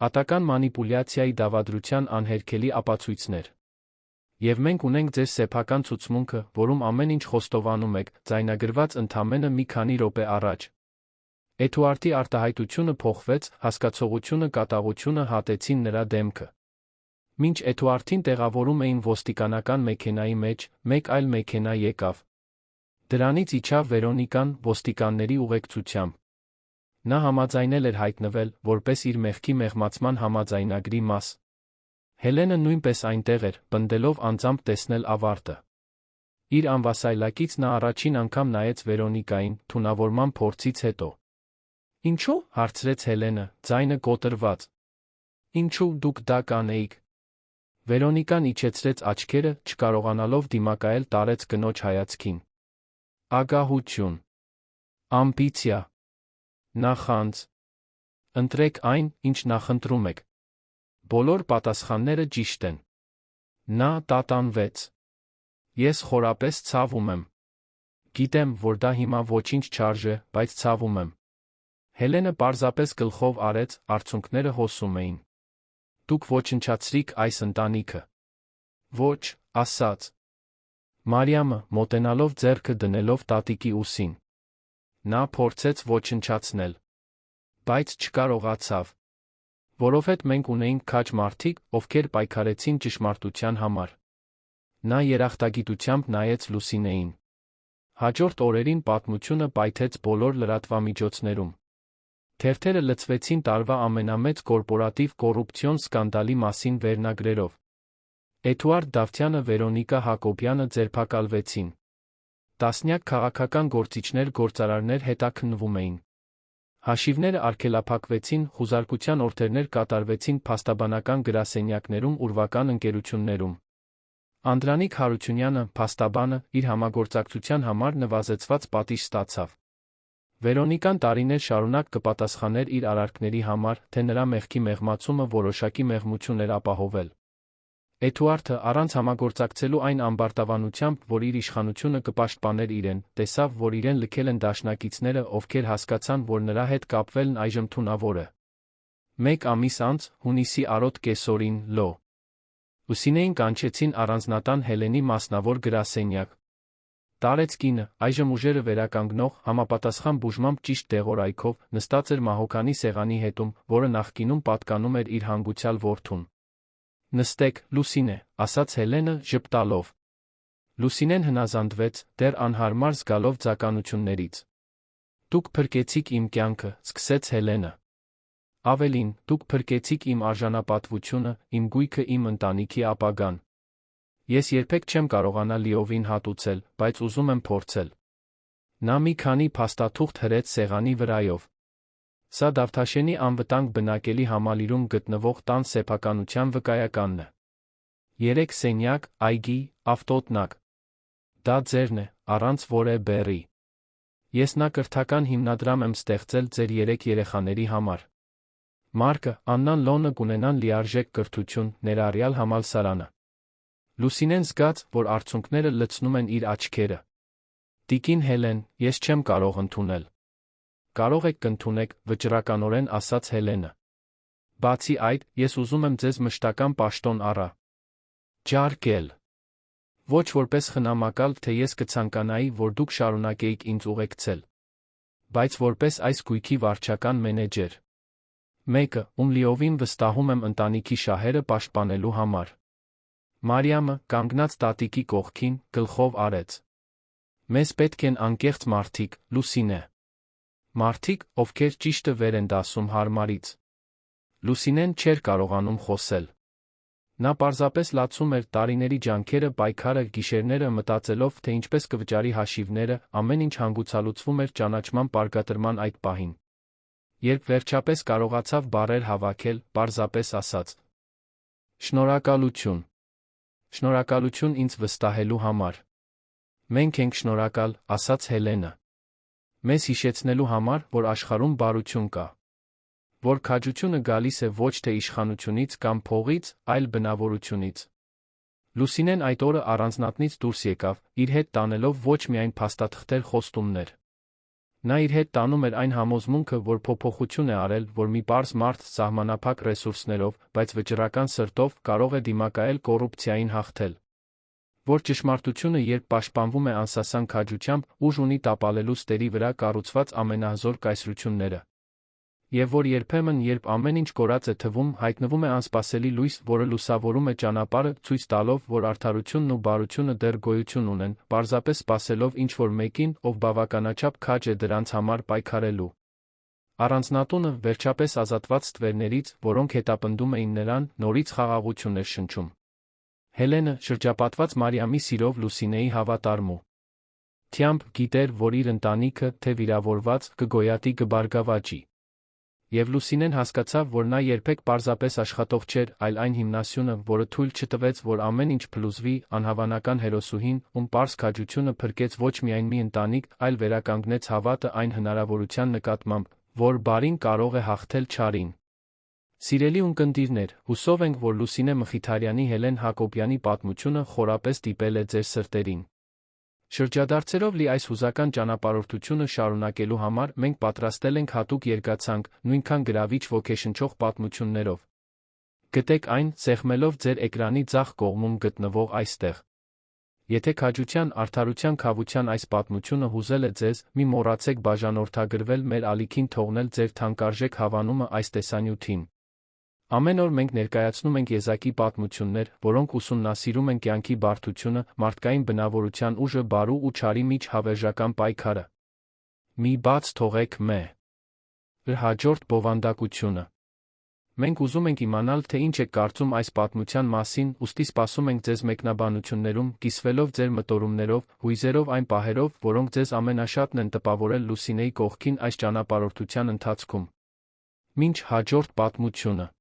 ատական մանիպուլյացիայի դավադրության անհերքելի ապացույցներ։ Եվ մենք ունենք ձեր սեփական ցուցմունքը, որում ամեն ինչ խոստովանում եք, ձայնագրված ընդամենը մի քանի րոպե առաջ։ Էդուարդի արտահայտությունը փոխվեց, հասկացողությունը, կատաղությունը հատեցին նրա դեմքը։ Մինչ Էդուարդին տեղավորում էին ոստիկանական մեքենայի մեջ, մեկ այլ մեքենա եկավ։ Դրանից իջավ Վերոնիկան ոստիկանների ուղեկցությամբ։ Նա համաձայնել էր հայտնվել, որպես իր մեղքի մեղմացման համաձայնագրի մաս։ Հելենը նույնպես այնտեղ էր, պնդելով անձամբ տեսնել ավարտը։ Իր անվասայլակից նա առաջին անգամ նայեց Վերոնիկային, թունավորման փորձից հետո։ Ինչու՞, հարցրեց Հելենը, ձայնը կոտրված։ Ինչու դուք դա կանեիք։ Վերոնիկան իջեցրեց աչքերը, չկարողանալով դիմակայել տարեց կնոջ հայացքին։ Ագահություն։ Ամբիցիա։ Նախանձ։ Ընտրեք այն, ինչ նախընտրում եք։ Բոլոր պատասխանները ճիշտ են։ Նա տատանվեց։ Ես խորապես ցավում եմ։ Գիտեմ, որ դա հիմա ոչինչ չարժե, բայց ցավում եմ։ Հելենը պարզապես գլխով արեց, արցունքները հոսում էին։ Դուք ոչնչացրիք այս ընտանիքը։ Ոչ, ասաց Մարիամը, մոտենալով ձեռքը դնելով տատիկի ուսին։ Նա փորձեց ոչնչացնել, բայց չկարողացավ։ Որովհետև մենք ունեինք քաջ մարդիկ, ովքեր պայքարեցին ճշմարտության համար։ Նա երախտագիտությամբ նայեց Լուսինեին։ Հաջորդ օրերին պատմությունը պայթեց բոլոր լրատվամիջոցներում։ Թերթերը լցվեցին տարվա ամենամեծ կորպորատիվ կոռուպցիոն սկանդալի մասին վերնագրերով։ Էդուարդ Դավթյանը, Վերոնիկա Հակոբյանը ձերբակալվեցին։ Տասնյակ քաղաքական գործիչներ, գործարարներ հետաքննվում էին։ Հաշիվները արգելափակվեցին, խուզարկության օրդերներ կատարվեցին փաստաբանական գրասենյակներում, ուրվական ընկերություններում։ Անդրանիկ Հարությունյանը, փաստաբանը, իր համագործակցության համար նվազեցված պատիժ ստացավ։ Վերոնիկան տարիներ շարունակ կպատասխաներ իր արարքների համար, թե նրա մեղքի մեղմացումը որոշակի մեղմություն էր ապահովել։ Էդուարդը, առանց համագործակցելու այն ամբարտավանությամբ, որ իր իշխանությունը կպաշտպաներ իրեն, տեսավ, որ իրեն լքել են դաշնակիցները, ովքեր հասկացան, որ նրա հետ կապվելն այժմ թունավոր է։ Մեկ ամիս անց, հունիսի արոտ կեսօրին, Լուսինեին կանչեցին առանձնատան Հելենի մասնավոր գրասենյակ։ Տարեց կինը, այժմ ուժերը վերականգնող, համապատասխան բուժմամբ ճիշտ դեղորայքով, նստած էր մահոկանի սեղանի հետում, որը նախկինում պատկանում էր իր հանգուցյալ որդուն։ Նստեք, Լուսինե, ասաց Հելենը, ժպտալով։ Լուսինեն հնազանդվեց, դեռ անհարմար զգալով ձականություններից։ Դուք փրկեցիք իմ կյանքը, սկսեց Հելենը։ Ավելին, դուք փրկեցիք իմ արժանապատվությունը, իմ գույքը, իմ ընտանիքի ապագան։ Ես երբեք չեմ կարողանա լիովին հատուցել, բայց ուզում եմ փորձել։ Նա մի քանի փաստաթուղթ հրեց սեղանի վրայով։ Սա Դավթաշենի անվտանգ բնակելի համալիրում գտնվող տան սեփականության վկայականն է։ 3 սենյակ, այգի, ավտոտնակ։ Դա ձերն է, առանց որե բեռի։ Ես նա կրթական հիմնադրամ եմ ստեղծել ձեր 3 երեխաների համար։ Մարկը, Աննան, Լոնը կունենան լիարժեք կրթություն, ներառյալ համալսարանը։ Լուսինեն զգաց, որ արցունքները լցնում են իր աչքերը։ Տիկին Հելեն, ես չեմ կարող ընդունել։ Կարող եք կընդունեք, վճռականորեն ասաց Հելենը։ Բացի այդ, ես ուզում եմ ձեզ մշտական պաշտոն ջարկել։ Ոչ որպես խնամակալ, թե ես կցանկանայի, որ դուք շարունակեիք ինձ ուղեկցել, բայց որպես այս գույքի վարչական մենեջեր։ Մեկը, ում լիովին վստահում եմ ընտանիքի շահերը պաշտպանելու համար։ Մարիամը, կանգնած տատիկի կողքին, գլխով արեց։ Մեզ պետք են անկեղծ մարդիկ, Լուսինե։ Մարդիկ, ովքեր ճիշտը վեր են դասում հարմարից։ Լուսինեն չէր կարողանում խոսել։ Նա պարզապես լացում էր տարիների ջանքերը, պայքարը, գիշերները, մտածելով, թե ինչպես կվճարի հաշիվները, ամեն ինչ հանգուցալուծվում էր ճանաչման պարգատրման այդ պահին։ Երբ վերջապես կարողացավ բառեր հավաքել, պարզապես ասաց. «Շնորհակալություն։ Շնորհակալություն ինձ վստահելու համար»։ «Մենք ենք շնորհակալ», ասաց Հելենը։ «Մեզ հիշեցնելու համար, որ աշխարհում բարություն կա։ Որ քաջությունը գալիս է ոչ թե իշխանությունից կամ փողից, այլ բնավորությունից»։ Լուսինեն այդ օրը առանձնատնից դուրս եկավ, իր հետ տանելով ոչ միայն փաստաթղթեր, խոստումներ։ Նա իր հետ տանում էր այն համոզմունքը, որ փոփոխություն է արել, որ մի պարզ մարդ սահմանափակ ռեսուրսներով, բայց վճռական սրտով կարող է դիմակայել կոռուպցիային, հաղթել։ Որ ճշմարտությունը, երբ պաշտպանվում է անսասան քաջությամբ, ուժ ունի տապալելու ստերի վրա կառուցված ամենահզոր կայսրությունները։ Եվ որ երբեմն, երբ ամեն ինչ կորած է թվում, հայտնվում է անսպասելի լույս, որը լուսավորում է ճանապարհը, ցույց տալով, որ արդարությունն ու բարությունը դեռ գոյություն ունեն, պարզապես սպասելով ինչ-որ մեկին, ով բավականաչափ քաջ է դրանց համար պայքարելու։ Առանձնատունը, վերջապես ազատված ստվերներից, որոնք հետապնդում էին նրան, նորից խաղաղություն էր շնչում։ Հելենը, շրջապատված Մարիամի սիրով, Լուսինեի հավատարմու թյամբ, գիտեր, որ իր ընտանիքը, թե վիրավորված, կգոյատի, կբարգավաճի։ Եվ Լուսինեն հասկացավ, որ նա երբեք պարզապես աշխատող չէր, այլ այն հիմնասյունը, որը թույլ չտվեց, որ ամեն ինչ փլուզվի, անհավանական հերոսուհին, ում պարզ քաջությունը փրկեց ոչ միայն մի ընտանիք, այլ վերականգնեց հավատը այն հնարավորության նկատմամբ, որ բարին կարող է հաղթել չարին։ Սիրելի ունկնդիրներ, հուսով ենք, որ Լուսինե Մխիթարյանի Հելեն Հակոբյանի պատմությունը խորապես տիպել է ձեր սրտերին։ Շրջադարձերով լի այս հուզական ճանապարհորդությունը շարունակելու համար մենք պատրաստել ենք հատուկ երկացանք, նույնքան գրավիչ ոգեշնչող պատմություններով։ Գտեք այն, սեղմելով ձեր էկրանի ձախ կողմում գտնվող այստեղ։ Եթե քաջության, արդարության, քավության այս պատմությունը հուզել է ձեզ, մի մոռացեք բաժանորդագրվել մեր ալիքին, թողնել ձեր թանկարժեք հավանումը այս տեսանյութին։ Ամեն օր մենք ներկայացնում ենք եզակի պատմություններ, որոնք ուսումնասիրում են կյանքի բարդությունը, մարդկային բնավորության ուժը, բարու ու չարի միջ հավերժական պայքարը։ Մի բաց թողեք մեր հաջորդ բովանդակությունը։ Մենք ուզում ենք իմանալ, թե ինչ եք կարծում այս պատմության մասին, ուստի սպասում ենք ձեզ մեկնաբանություններում, կիսվելով ձեր մտորումներով, հույզերով այն պահերով, որոնք ձեզ ամենաշատն են տպավորել Լուսինեի կողքին այս ճանապարհորդության ընթացքում։ Մինչ հաջորդ պատմությունը։